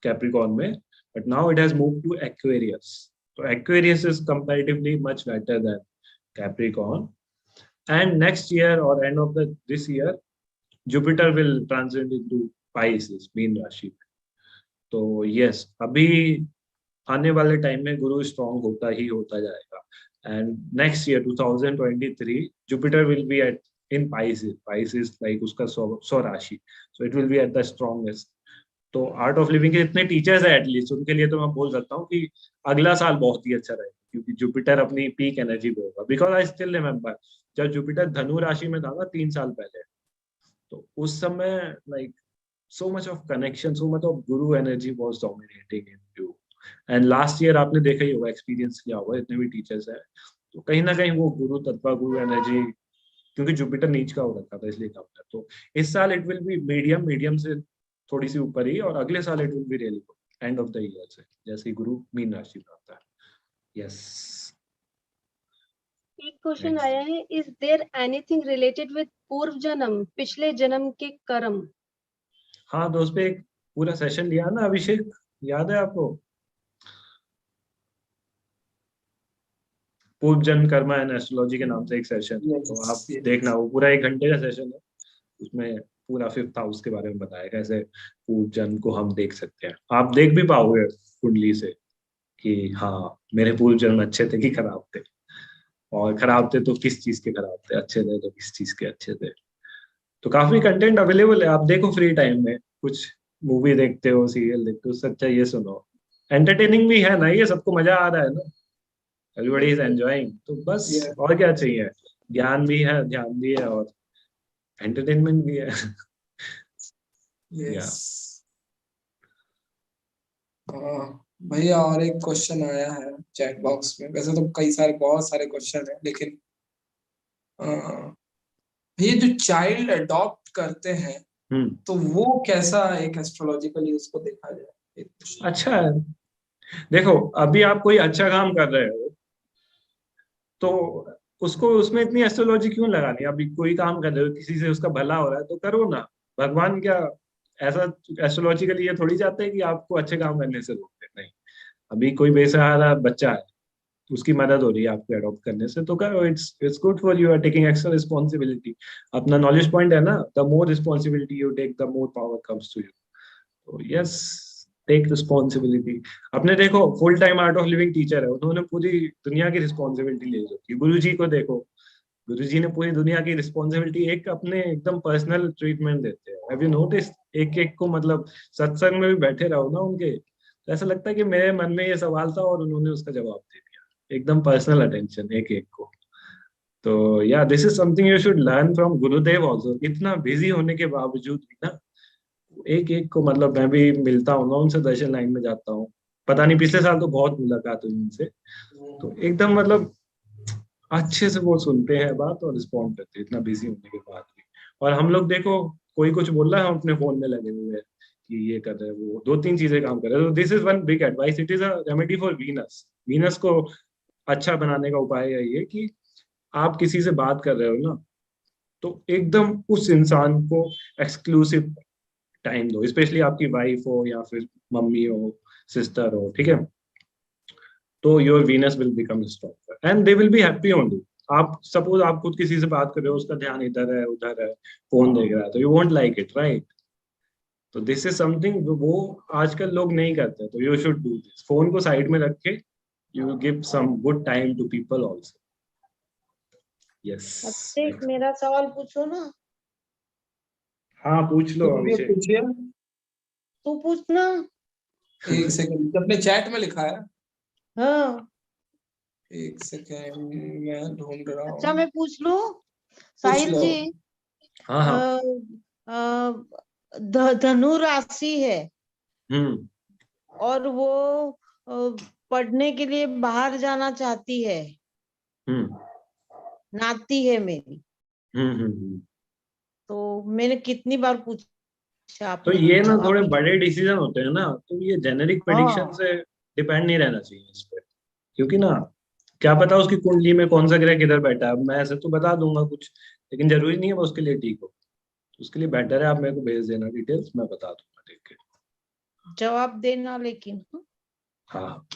कैप्रिकॉर्न में, but now it has move to Aquarius. तो Aquarius is comparatively much better than Capricorn. And next year और end of the this year Jupiter will transit into Pisces, मीन राशि में। तो यस, अभी आने वाले टाइम में गुरु स्ट्रॉन्ग होता ही होता जाएगा। And next year 2023 Jupiter will be at in Pisces, Pisces like उसका सौ राशि, so it will be at the strongest. तो आर्ट ऑफ लिविंग के इतने टीचर्स है एटलीस्ट, उनके लिए तो मैं बोल सकता हूँ कि अगला साल बहुत ही अच्छा रहेगा, क्योंकि जुपिटर अपनी पीक एनर्जी पे होगा। बिकॉज आई स्टिल रिमेम्बर जब जुपिटर धनु राशि में था ना 3 साल पहले, तो उस समय like so much of connection, so much of guru energy was dominating in you. And last year आपने देखा ही होगा, एक्सपीरियंस किया होगा, इतने भी टीचर्स हैं, तो कहीं ना कहीं वो गुरु तत्व, गुरु एनर्जी, क्योंकि जुपिटर नीच का हो रखा था इसलिए कम था। तो इस साल it will B medium, medium से थोड़ी सी ऊपर ही, और अगले साल it will be really good and of the year से, जैसे ही गुरु मीन राशि में आता है। यस। एक क्वेश्चन आया है, is there anything related with purva janma, पिछले जन्म के कर्म? हाँ, तो उस पे एक पूरा सेशन लिया ना अभिषेक, याद है आपको? पूर्व जन्म कर्मा एंड एस्ट्रोलॉजी के नाम से एक सेशन, तो आप देखना, वो पूरा 1 घंटे का सेशन है। उसमें पूरा 5th हाउस के बारे में बताया, कैसे पूर्व जन्म को हम देख सकते हैं। आप देख भी पाओगे कुंडली से कि हाँ, मेरे पूर्व जन्म अच्छे थे कि खराब थे, और खराब थे तो किस चीज के खराब थे, अच्छे थे तो किस चीज के अच्छे थे। तो काफी कंटेंट अवेलेबल है, आप देखो फ्री टाइम में, कुछ मूवी देखते हो, सीरियल देखते हो, उससे अच्छा ये सुनो। एंटरटेनिंग भी है ना, ये सबको मजा आ रहा है ना, एवरीबॉडी इज एंजॉयिंग, तो बस Yes, और क्या चाहिए। ज्ञान भी है, ध्यान भी है, और एंटरटेनमेंट भी है। या yes. भैया और एक क्वेश्चन आया है चैट बॉक्स में, वैसे तो कई सारे बहुत सारे क्वेश्चन है, लेकिन ये जो चाइल्ड अडॉप्ट करते हैं तो वो कैसा एक एस्ट्रोलॉजिकली उसको देखा जाए, एक क्वेश्चन। अच्छा है। देखो अभी आप कोई अच्छा काम कर रहे हो तो उसको उसमें इतनी एस्ट्रोलॉजी क्यों लगानी, अभी कोई काम कर रहे हो, किसी से उसका भला हो रहा है तो करो ना। भगवान क्या ऐसा एस्ट्रोलॉजिकली ये थोड़ी चाहते हैं कि आपको अच्छे काम करने से रोकते, नहीं। अभी कोई बेसहारा बच्चा है, उसकी मदद हो रही है आपको अडॉप्ट करने से, तो करो, it's it's good for you, are taking extra responsibility. अपना नॉलेज पॉइंट है ना, the more responsibility you take the more power comes to you. तो यस, टेक रिस्पॉन्सिबिलिटी। अपने देखो full time Art of Living teacher है, उन्होंने पूरी दुनिया की रिस्पॉन्सिबिलिटी ले रखी है। गुरु जी को देखो, गुरु जी ने पूरी दुनिया की रिस्पॉन्सिबिलिटी, एक अपने एकदम पर्सनल ट्रीटमेंट देते हैं। हैव यू नोटिस, एक एक को मतलब सत्संग में भी बैठे रहो ना उनके, तो ऐसा लगता है कि मेरे मन में ये सवाल था और उन्होंने उसका जवाब दे दिया, एकदम पर्सनल अटेंशन एक एक को। तो या this is something you should learn from Gurudev also. इतना बिजी होने के बावजूद भी ना एक एक को, मतलब मैं भी मिलता हूँ ना उनसे, दर्शन लाइन में जाता हूँ, पता नहीं पिछले साल तो बहुत मुलाकात हुई उनसे, तो एकदम मतलब अच्छे से वो सुनते हैं बात और रिस्पॉन्ड करते हैं, इतना बिजी होने के बाद भी। और हम लोग देखो, कोई कुछ बोल रहा है, हम अपने फोन में लगे हुए हैं कि ये कर रहे हैं, वो दो तीन चीजें काम कर रहे हैं। तो this is one big advice, it is a remedy for Venus. Venus को अच्छा बनाने का उपाय यही है कि आप किसी से बात कर रहे हो ना, तो एकदम उस इंसान को एक्सक्लूसिव टाइम दो, स्पेशली आपकी वाइफ हो या फिर मम्मी हो, सिस्टर हो, ठीक है। तो your Venus will become stronger and they will be happy only. आप सपोज आप खुद किसी से बात कर रहे हो, उसका ध्यान इधर है उधर है, फोन देख रहा है, तो you won't like it, right. तो दिस इज समथिंग वो आजकल लोग नहीं करते, तो you should do this. Phone को साइड में रख के you give some good time to people also. Yes. Abhishek, मेरा सवाल पूछो ना। हाँ पूछ लो तो अभिषेक। पूछिए, तू पूछना। एक सेकंड, अपने चैट में लिखा है, हाँ, एक सेकंड मैं ढूंढ रहा अच्छा हूँ। मैं पूछ लूं। पूछ साहिल लो। जी, हाँ हाँ। धनु राशि है हम्म और वो पढ़ने के लिए बाहर जाना चाहती है, हम्म नाती है मेरी। हम्म। तो मैंने कितनी बार पूछा, तो आपने ये ना थोड़े आपने बड़े डिसीजन होते हैं ना, तो ये जेनेरिक प्रेडिक्शन हाँ, से डिपेंड नहीं रहना चाहिए इस पे। क्योंकि ना क्या पता उसकी कुंडली में कौन सा ग्रह किधर बैठा है। अब मैं ऐसे तो बता दूंगा कुछ, लेकिन जरूरी नहीं है वो उसके लिए ठीक हो। तो उसके लिए बेटर है आप मेरे को भेज देना डिटेल्स, मैं बता दूंगा देख के। जवाब देना लेकिन। हाँ, हाँ।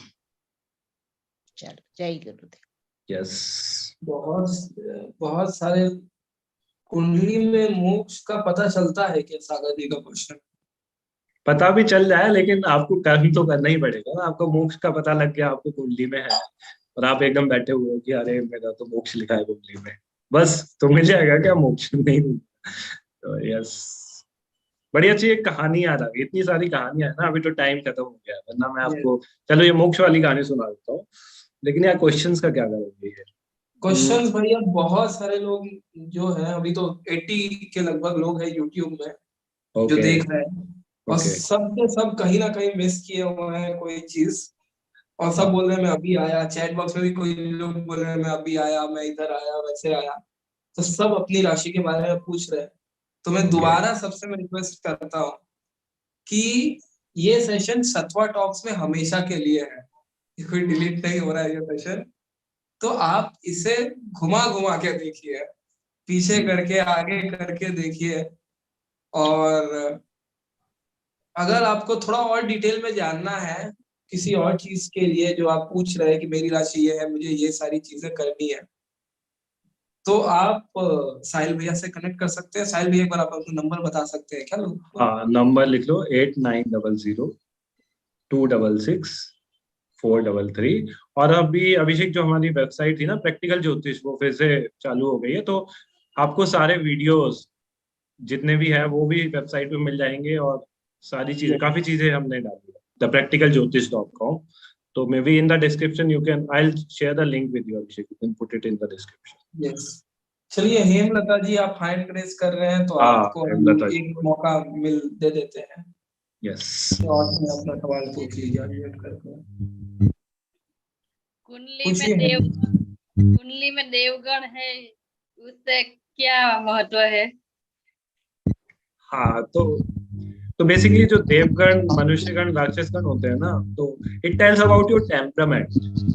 चलो जय गुरुदेव। यस। बहुत बहुत सारे कुंडली में मोक्ष का पता चलता है क्या, सागर जी का क्वेश्चन। पता भी चल जाए लेकिन आपको कर्म तो करना ही पड़ेगा ना। आपको मोक्ष का पता लग गया, आपको कुंडली में है, और आप एकदम बैठे हुए हो कि अरे मेरा तो मोक्ष लिखा है कुंडली में, बस तो मिल जाएगा क्या मोक्ष? नहीं। तो यस, बड़ी अच्छी एक कहानी याद आ गई। इतनी सारी कहानियां है ना, अभी तो टाइम खत्म हो गया है, वरना मैं आपको चलो ये मोक्ष वाली कहानी सुना देता हूँ। लेकिन यार क्वेश्चंस का क्या करोगे ये? क्वेश्चन भैया बहुत सारे लोग जो है, अभी तो 80 के लगभग लोग हैं यूट्यूब में जो ओके देख रहे हैं, और ओके। सब के सब कहीं ना कहीं मिस किए हुए हैं कोई चीज, और सब बोल रहे हैं मैं अभी आया। चैट बॉक्स में भी कोई लोग बोल रहे हैं मैं अभी आया, मैं इधर आया, वैसे आया। तो सब अपनी राशि के बारे में पूछ रहे हैं। तो मैं दोबारा सबसे मैं रिक्वेस्ट करता हूँ कि ये सेशन सत्वा टॉक्स में हमेशा के लिए है, ये कोई डिलीट नहीं हो रहा है ये सेशन। तो आप इसे घुमा घुमा के देखिए, पीछे करके आगे करके देखिए, और अगर आपको थोड़ा और डिटेल में जानना है किसी और चीज के लिए जो आप पूछ रहे हैं कि मेरी राशि ये है, मुझे ये सारी चीजें करनी है, तो आप साहिल भैया से कनेक्ट कर सकते हैं। साहिल भैया एक बार आप अपना नंबर बता सकते हैं क्या लोगों को? हाँ नंबर लिख लो 8900 266 433। और अभी अभिषेक जो हमारी वेबसाइट थी ना प्रैक्टिकल ज्योतिष, वो फिर से चालू हो गई है। तो आपको सारे वीडियोस जितने भी है वो भी वेबसाइट पे मिल जाएंगे, और सारी चीजें, काफी चीजें हमने डाली है thepracticaljyotish.com. तो may be in the description you can, I will share the link with you Abhishek, you can put it in the description. Yes, चलिए हेमलता जी, आप हैंड रेस कर रहे हैं तो हाँ, आपको हेमलता जी, एक मौका दे देते हैं। यस। तो आप अपना सवाल पूछ लीजिए, अनम्यूट करके कुंडली पूछिए। में देवगण है, उससे क्या महत्व है? हाँ, तो बेसिकली जो देवगण, मनुष्यगण, राक्षसगण होते हैं ना, तो it tells about your temperament.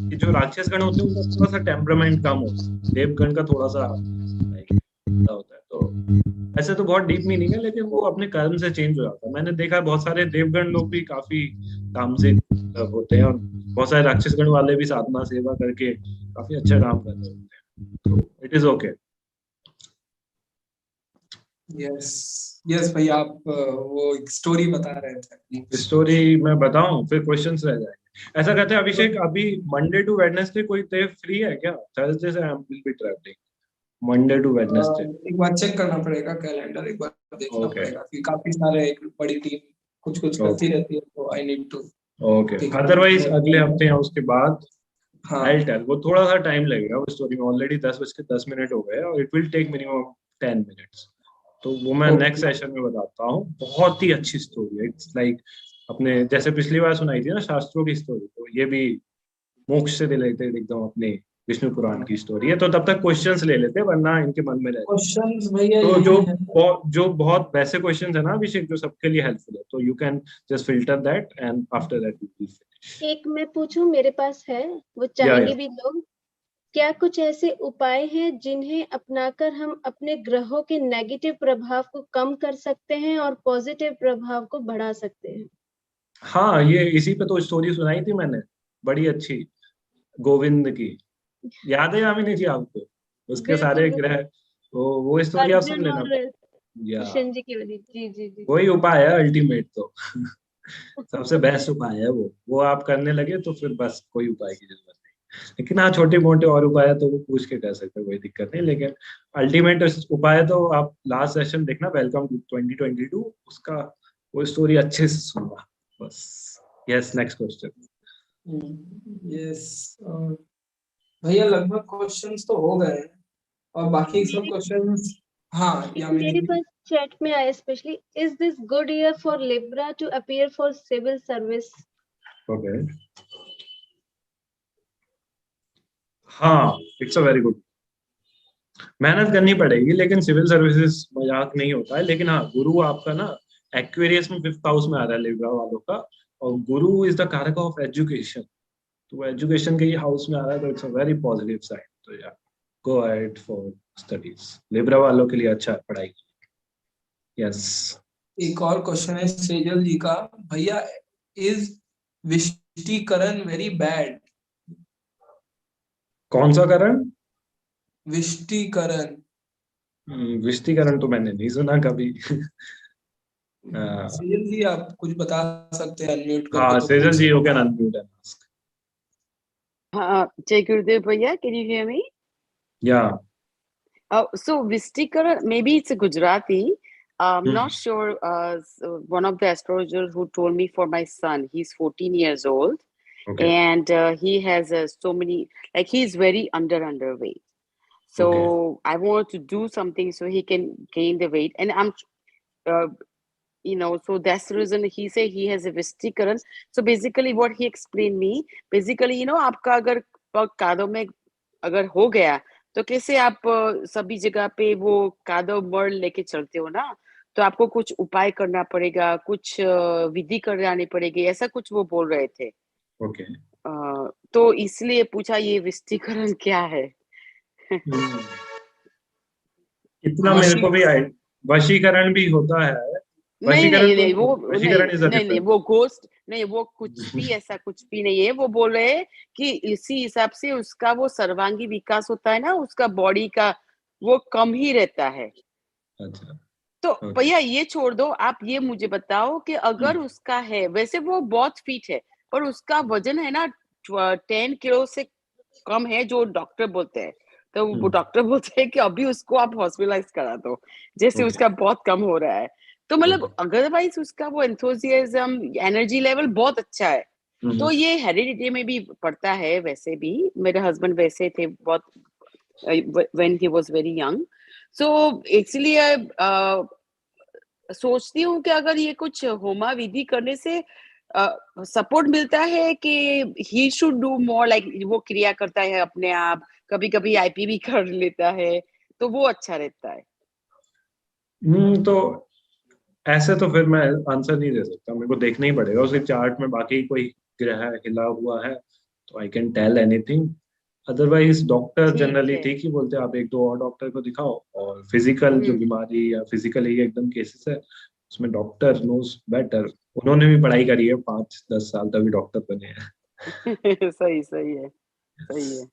कि जो राक्षसगण होते हैं उनका थोड़ा सा टेम्परामेंट कम होता है, देवगण का थोड़ा सा होता है। तो ऐसे तो बहुत डीप मीनिंग है, लेकिन वो अपने कर्म से चेंज हो जाता है। मैंने देखा बहुत सारे देवगण लोग भी काफी तामसिक होते हैं, और बहुत सारे राक्षसगण वाले भी साधना सेवा करके काफी अच्छा काम कर रहे होते हैं। तो it is okay. Yes yes भैया, आप वो एक स्टोरी बता रहे थे। स्टोरी मैं बताऊं, फिर क्वेश्चंस रह जाएंगे। ऐसा कहते हैं अभिषेक, अभी मंडे टू वेडनेसडे कोई देव फ्री है क्या? थर्सडे से I will be travelling, Monday to Wednesday. एक बार चेक करना पड़ेगा कैलेंडर, एक बार देखना पड़ेगा कि काफी सारे, एक बड़ी टीम कुछ करती रहती है, तो I need to. Okay, otherwise अगले हफ्ते या उसके बाद हाँ, आई टेल। वो थोड़ा सा टाइम लगेगा, वो स्टोरी में ऑलरेडी 10:10 हो गए, और it will take minimum 10 minutes. तो वो मैं नेक्स्ट सेशन में बताता हूँ। बहुत ही अच्छी स्टोरी है। इट्स लाइक अपने जैसे पिछली बार सुनाई थी ना शास्त्रों की स्टोरी, तो ये भी मोक्ष से रिलेटेड एकदम अपने विष्णु पुराण की स्टोरी है। तो तब तक क्वेश्चंस ले लेते, वरना इनके मन में रहते। क्वेश्चंस भैया तो यही है। जो बहुत वैसे क्वेश्चंस है ना अभिषेक, जो सबके लिए हेल्पफुल है, तो you can just filter that and after that you will finish. एक मैं पूछूं, मेरे पास है, वो या चाहेंगे भी लोग। क्या कुछ ऐसे उपाय हैं जिन्हें अपनाकर हम अपने ग्रहों के नेगेटिव प्रभाव को कम कर सकते हैं और पॉजिटिव प्रभाव को बढ़ा सकते हैं? हाँ, ये इसी पे तो स्टोरी सुनाई थी मैंने, बड़ी अच्छी, गोविंद की। याद है यामिनी जी आपको? उसके सारे बिल्कुल, ग्रह, वो स्टोरी आप सुन अर्जुन लेना। और या कृष्ण जी की वाली। जी जी जी। वही उपाय है अल्टीमेट तो। सबसे बेस्ट उपाय है वो आप करने लगे तो फिर बस कोई उपाय की जरूरत नहीं। लेकिन हाँ, छोटे मोटे और उपाय है तो वो पूछ के कर सकते हैं, कोई दिक्कत नहीं। लेकिन अल्टीमेट उपाय तो आप लास्ट सेशन देखना, वेलकम टू 2022, उसका वो स्टोरी अच्छे से सुनना बस। Yes, next question. यस भैया, लगभग क्वेश्चंस तो हो गए हैं, और बाकी सब क्वेश्चंस। हाँ यामिनी मेरे जी। पास चैट में आया specially, is this good year for Libra to appear for civil service? Okay, हाँ, इट्स अ वेरी गुड। मेहनत करनी पड़ेगी, लेकिन सिविल सर्विसेज मजाक नहीं होता है। लेकिन हाँ, गुरु आपका ना एक्वेरियस में 5th हाउस में आ रहा है लिब्रा वालों का, और Guru is the karak of education. तो एजुकेशन के ये हाउस में आ रहा है, तो it's a very positive sign. तो या go ahead for studies, Libra वालों के लिए अच्छा है पढ़ाई। यस। एक और क्वेश्चन है सेजल जी का, भैया, इज विष्टिकरण वेरी बैड? कौन सा करण? विष्टिकरण। विष्टिकरण तो मैंने नहीं सुना कभी। सेजल जी, आप कुछ बता सकते हैं अनम्यूट करके हाँ, तो सेजल पूछ जी, यू सकते can unmute and ask. Jai Gurudev Bhaiya, can you hear me? Yeah. So Vistikara, maybe it's a Gujarati. I'm not sure. So one of the astrologers who told me for my son, he's 14 years old, Okay. and he has so many, like he's very underweight. So I want to do something so he can gain the weight, and I'm, so that's the reason he say he has a Vistikaran. So basically, what he explained me, basically, आपका अगर कादों में अगर हो गया, तो कैसे आप सभी जगह पे वो कादव मर लेके चलते हो ना, तो आपको कुछ उपाय करना पड़ेगा, कुछ विधि करानी पड़ेगी, ऐसा कुछ वो बोल रहे थे। ओके। तो इसलिए पूछा ये विष्टिकरण क्या है। इतना मेरे को भी वशीकरण भी होता है। नहीं, वो वशीकरण इज नहीं, वो घोस्ट नहीं, वो कुछ भी ऐसा कुछ भी नहीं है। वो बोल रहे हैं कि इसी हिसाब से उसका वो सर्वांगी विकास होता है ना, उसका बॉडी का वो कम ही रहता है। अच्छा। तो भैया ये छोड़ दो, आप ये मुझे बताओ कि अगर उसका है, वैसे वो बहुत फिट है, पर उसका वजन है ना 10 किलो से कम है, जो डॉक्टर बोलते हैं, तो वो डॉक्टर बोलते हैं कि अभी उसको आप हॉस्पिटलाइज करा दो, जैसे Okay. उसका बहुत कम हो रहा है। तो मतलब Okay. अदरवाइज उसका वो एंथुसियाज्म, एनर्जी लेवल बहुत अच्छा है। तो ये हेरिडिटी में भी पड़ता है। वैसे भी मेरे हस्बैंड वैसे थे बहुत when he was very young. So इसलिए सोचती हूँ कि अगर ये कुछ होमा विधि करने से सपोर्ट मिलता है कि he should do more, like वो क्रिया करता है अपने आप, कभी कभी आईपी भी कर लेता है, तो वो अच्छा रहता है। तो ऐसे तो फिर मैं आंसर नहीं दे सकता, मेरे को देखना ही पड़ेगा उसके चार्ट में बाकी कोई ग्रह हिला हुआ है तो I can tell anything. Otherwise doctor ठीक जनरली है। ठीक ही बोलते हैं, आप एक दो और डॉक्टर को दिखाओ, और फिजिकल जो हम्म। बीमारी या फिजिकली एकदम केसेस है उसमें डॉक्टर नोज बेटर। उन्होंने भी पढ़ाई करी है 5-10 साल तभी डॉक्टर बने हैं। सही सही है, सही है।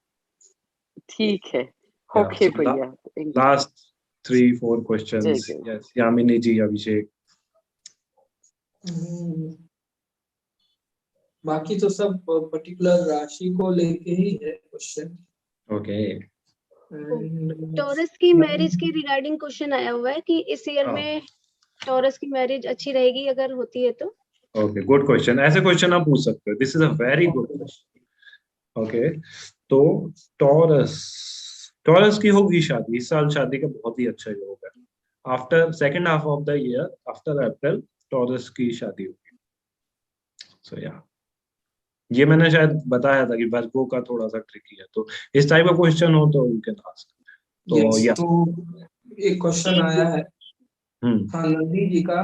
ठीक है। Yeah, ओके so भैया, थैंक यू। last 3-4 जय questions. जय। Yes, Yamini ji, Abhishek. बाकी तो सब पर्टिकुलर राशि को लेके ही है क्वेश्चन। Okay. टॉरस की मैरिज के रिगार्डिंग क्वेश्चन आया हुआ है कि इस ईयर हाँ. में टॉरस की मैरिज अच्छी रहेगी अगर होती है तो। Okay, good question. ऐसे क्वेश्चन आप पूछ सकते हो. This is a very good question. Okay. तो टॉरस की होगी शादी इस साल, शादी का बहुत ही अच्छा योग है। After second half of the year, after April, taurus की शादी होगी। सो या ये मैंने शायद बताया था कि वर्गो का थोड़ा सा ट्रिकी है, तो इस टाइप का क्वेश्चन हो तो यू कैन आस्क। तो Yes, या तो एक क्वेश्चन आया है हाँ नंदी जी का,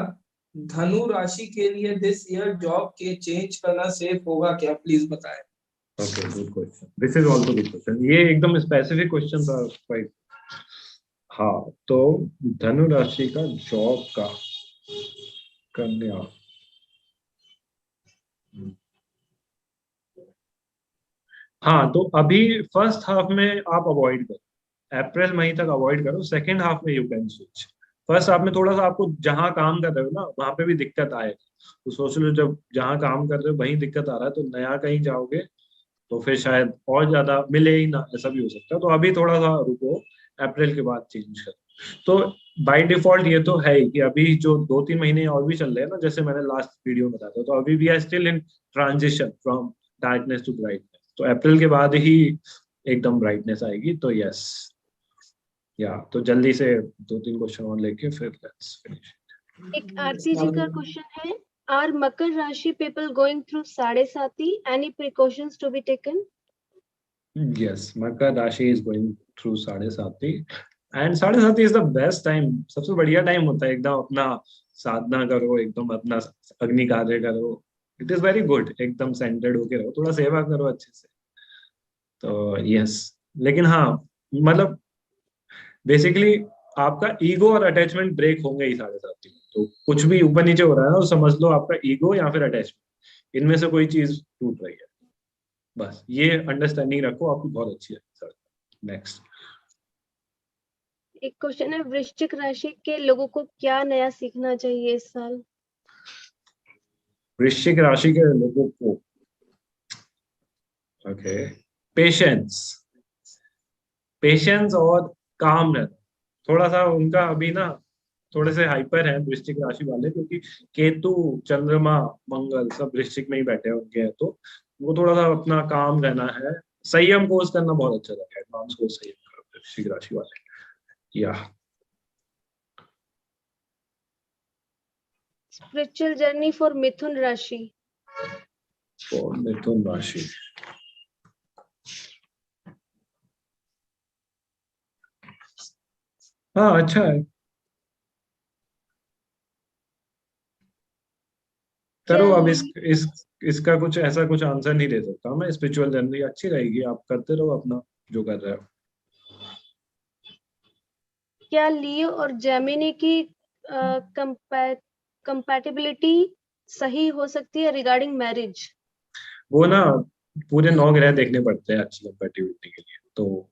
धनु राशि के लिए दिस ईयर जॉब के चेंज करना सेफ होगा क्या, प्लीज बताएं। Okay, good question. This is also good question. ये एकदम स्पेसिफिक क्वेश्चन था क्वाइट। हाँ, तो धनु राशि का जॉब का कन्या, हाँ तो अभी फर्स्ट हाफ में आप अवॉइड करो, अप्रैल मई तक अवॉइड करो। सेकेंड हाफ में you can switch. First half में थोड़ा सा आपको जहां काम कर रहे हो ना वहां पे भी दिक्कत आए, तो सोच लो जब जहां काम कर रहे हो वहीं दिक्कत आ रहा है तो नया कहीं जाओगे तो फिर शायद और ज्यादा मिले ही ना, ऐसा भी हो सकता है। तो अभी थोड़ा सा रुको, अप्रैल के बाद चेंज करो। तो बाय डिफॉल्ट ये तो है ही कि अभी जो 2-3 महीने और भी चल रहे हैं ना, जैसे मैंने लास्ट वीडियो में बताया था, तो अभी we are still in transition from darkness to brightness. तो अप्रैल के बाद ही एकदम ब्राइटनेस आएगी। तो यस, या तो जल्दी से 2-3 क्वेश्चन और लेके फिर लेट्स फिनिश। एक आरती जी का क्वेश्चन है, आर मकर राशि people going through sade sati, any precautions to be taken? Yes, makar rashi is going through sade साती, एंड साढ़े साती इज द बेस्ट टाइम, सबसे बढ़िया टाइम होता है। एकदम अपना साधना करो, एकदम अपना अग्नि कार्य करो, इट इज वेरी गुड। एकदम सेंटर्ड होके रहो, थोड़ा सेवा करो अच्छे से। तो यस, लेकिन हाँ मतलब बेसिकली आपका ईगो और अटैचमेंट ब्रेक होंगे ही साढ़े साती में। तो कुछ भी ऊपर नीचे हो रहा है ना, तो समझ लो आपका ईगो या फिर अटैचमेंट, इनमें से कोई चीज टूट रही है। बस ये अंडरस्टैंडिंग रखो, आपकी बहुत अच्छी है सर। नेक्स्ट एक क्वेश्चन है, वृश्चिक राशि के लोगों को क्या नया सीखना चाहिए इस साल? वृश्चिक राशि के लोगों को ओके, पेशेंस, पेशेंस और काम रहना। थोड़ा सा उनका अभी ना थोड़े से हाइपर है वृश्चिक राशि वाले, क्योंकि केतु, चंद्रमा, मंगल सब वृश्चिक में ही बैठे होंगे हैं, तो वो थोड़ा सा अपना काम रहना है। संयम कोर्स करना बहुत अच्छा लगेगा, एडवांस कोर्स संयम करो वृश्चिक राशि वाले। या स्पिरिचुअल जर्नी फॉर मिथुन राशि। और मिथुन राशि, हाँ अच्छा है। करो अब इसका कुछ ऐसा कुछ आंसर नहीं दे सकता मैं। स्पिरिचुअल जर्नी अच्छी रहेगी, आप करते रहो अपना जो कर रहे हो। क्या लियो और जेमिनी की कंपैटिबिलिटी सही हो सकती है रिगार्डिंग मैरिज? वो ना पूरे 9 ग्रह देखने पड़ते हैं अच्छी कंपैटिबिलिटी के लिए, तो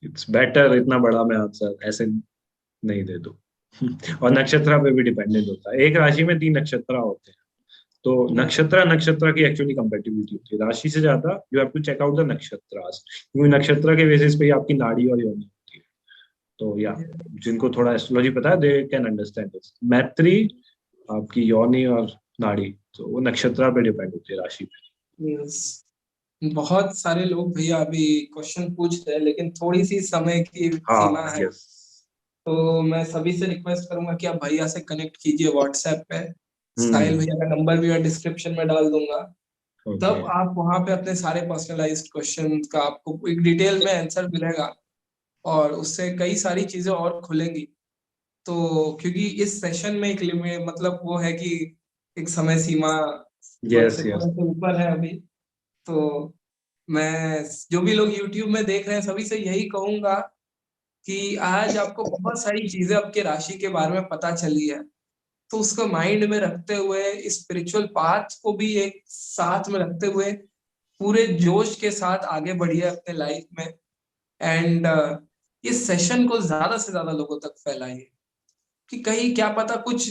इट्स बेटर इतना बड़ा मैं आंसर ऐसे नहीं दे दूं। और नक्षत्र पे भी डिपेंडेंट होता है, एक राशि में 3 नक्षत्र होते हैं, तो नक्षत्र की एक्चुअली कंपेटिबिलिटी होती है, राशि से ज्यादा you have to check out the nakshatras, क्योंकि नक्षत्र के बेसिस पे ही आपकी नाड़ी और योनि होती है। तो या जिनको थोड़ा एस्ट्रोलॉजी पता है दे कैन अंडरस्टैंड दिस। मैत्री आपकी योनि और नाड़ी, तो वो नक्षत्र पे डिपेंड होती है, राशि पे। Yes. बहुत सारे लोग भैया अभी क्वेश्चन पूछ रहे हैं, लेकिन थोड़ी सी समय की सीमा हाँ है। यस, तो मैं सभी से रिक्वेस्ट करूंगा कि आप भैया से कनेक्ट कीजिए व्हाट्सएप पे। साहिल भैया का नंबर भी मैं डिस्क्रिप्शन में डाल दूंगा। तब आप वहां पे अपने सारे पर्सनलाइज्ड क्वेश्चन का आपको एक डिटेल में आंसर मिलेगा, और उससे कई सारी चीजें और खुलेंगी। तो क्योंकि इस सेशन में एक लिमिट मतलब वो है कि एक समय सीमा यस थोड़े यस, से ऊपर है अभी। तो मैं जो भी लोग YouTube में देख रहे हैं सभी से यही कहूंगा कि आज आपको बहुत सारी चीजें आपके राशि के बारे में पता चली है, तो उसको माइंड में रखते हुए स्पिरिचुअल पाथ को भी एक साथ में रखते हुए पूरे जोश के साथ आगे बढ़िए अपने लाइफ में। एंड इस सेशन को ज्यादा से ज्यादा लोगों तक फैलाइए, कि कहीं क्या पता कुछ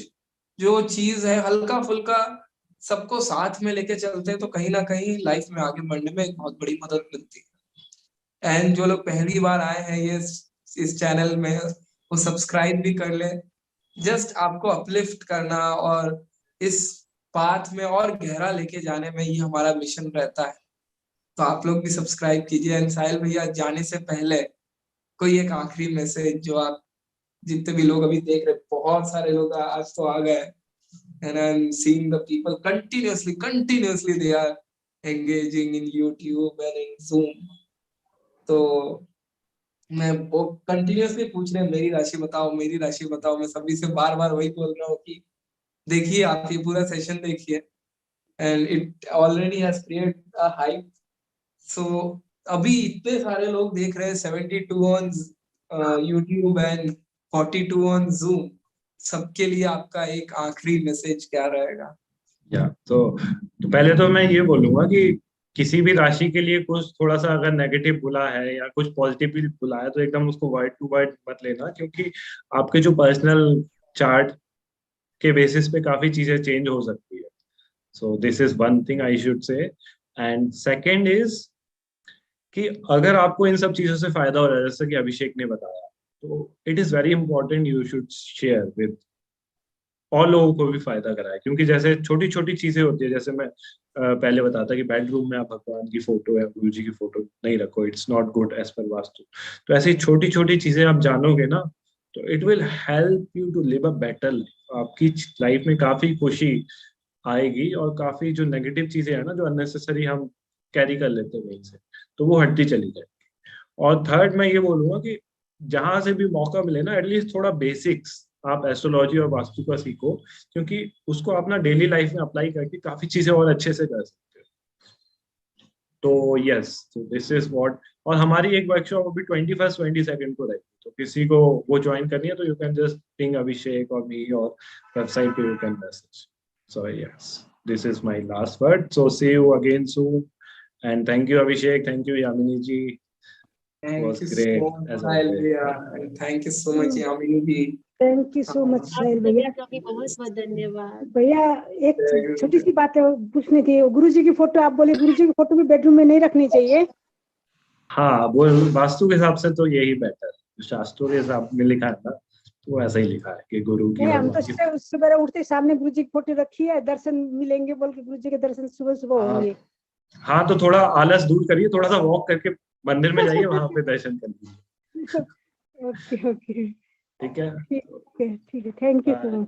जो चीज है हल्का फुल्का सबको साथ में लेके चलते हैं तो कहीं ना कहीं लाइफ में आगे बढ़ने में एक बहुत बड़ी मदद मिलती है। एंड जो लोग पहली बार आए हैं ये इस चैनल में, वो सब्सक्राइब भी कर ले। जस्ट आपको अपलिफ्ट करना और इस पाथ में और गहरा लेके जाने में ही हमारा मिशन रहता है। तो आप लोग भी सब्सक्राइब कीजिए। एंड साहिल भैया जाने से पहले कोई एक आखिरी मैसेज जो आप जितने भी लोग अभी देख रहे, बहुत सारे लोग आज तो आ गए, and I'm seeing the people continuously they are engaging in YouTube and in Zoom। तो मैं वो कंटिन्यूअसली पूछ रहे हैं मेरी राशि बताओ, मेरी राशि बताओ। मैं सभी से बार बार वही बोल रहा हूँ कि देखिए आप ये पूरा सेशन देखिए, and it already has created a hype. So अभी इतने सारे लोग देख रहे हैं, 72 on YouTube and 42 on Zoom। सबके लिए आपका एक आखिरी मैसेज क्या रहेगा? या तो पहले तो मैं ये बोलूंगा कि किसी भी राशि के लिए कुछ थोड़ा सा अगर नेगेटिव बुला है या कुछ पॉजिटिव भी बुला है तो एकदम उसको वर्ड टू वर्ड मत लेना, क्योंकि आपके जो पर्सनल चार्ट के बेसिस पे काफी चीजें चेंज हो सकती है। सो this is one thing I should say. And second is कि अगर आपको इन सब चीजों से फायदा हो रहा है, जैसे कि अभिषेक ने बताया, तो it is very important you should share with और लोगों को भी फायदा कराए। क्योंकि जैसे छोटी छोटी चीजें होती है, जैसे मैं पहले बताता कि बेडरूम में आप भगवान की फोटो या गुरु जी की फोटो नहीं रखो, it's not good as per vastu. तो ऐसी छोटी छोटी चीजें आप जानोगे ना, तो it will help you to live a better life. आपकी लाइफ में काफी खुशी आएगी और काफी जो नेगेटिव चीजें है ना, जो अननेसेसरी हम कैरी कर लेते हैं वहीं से, तो वो हटती चली जाएगी। और थर्ड मैं ये बोलूंगा कि जहां से भी मौका मिले ना, एटलीस्ट थोड़ा बेसिक्स आप एस्ट्रोलॉजी और वास्तु का सीखो, क्योंकि उसको अपना डेली लाइफ में अप्लाई करके काफी चीजें और अच्छे से कर सकते हो। तो यस, तो दिस इज व्हाट। और हमारी एक वर्कशॉप अभी 21 22 को रहेगी, तो किसी को वो ज्वाइन करनी है तो you can just ping Abhishek और मी, और वेबसाइट पे you can message. So yes, this is my last word. So see you again soon, and thank you Abhishek, thank you Yamini ji. Thank you so much, Sahil भैया, and thank you so much Yamini ji. Thank you so much Sahil भैया। का भी बहुत बहुत धन्यवाद भैया एक छोटी सी बात है पूछनी थी, गुरु जी की फोटो आप बोले गुरु जी की फोटो भी बेडरूम में नहीं रखनी चाहिए? हाँ, वो वास्तु के हिसाब से तो यही बेटर है, शास्त्रों के हिसाब में लिखा है ना, तो ऐसा ही लिखा है कि गुरु की। हम तो सुबह उठते सामने गुरु जी की फोटो रखी है, दर्शन मिलेंगे बोल के गुरु जी के दर्शन सुबह सुबह होंगे। हाँ, तो थोड़ा आलस दूर करिए, थोड़ा सा वॉक करके मंदिर में जाइए, वहां पे दर्शन कर लीजिए। ओके ओके ठीक है, ठीक है, थैंक यू सो मच।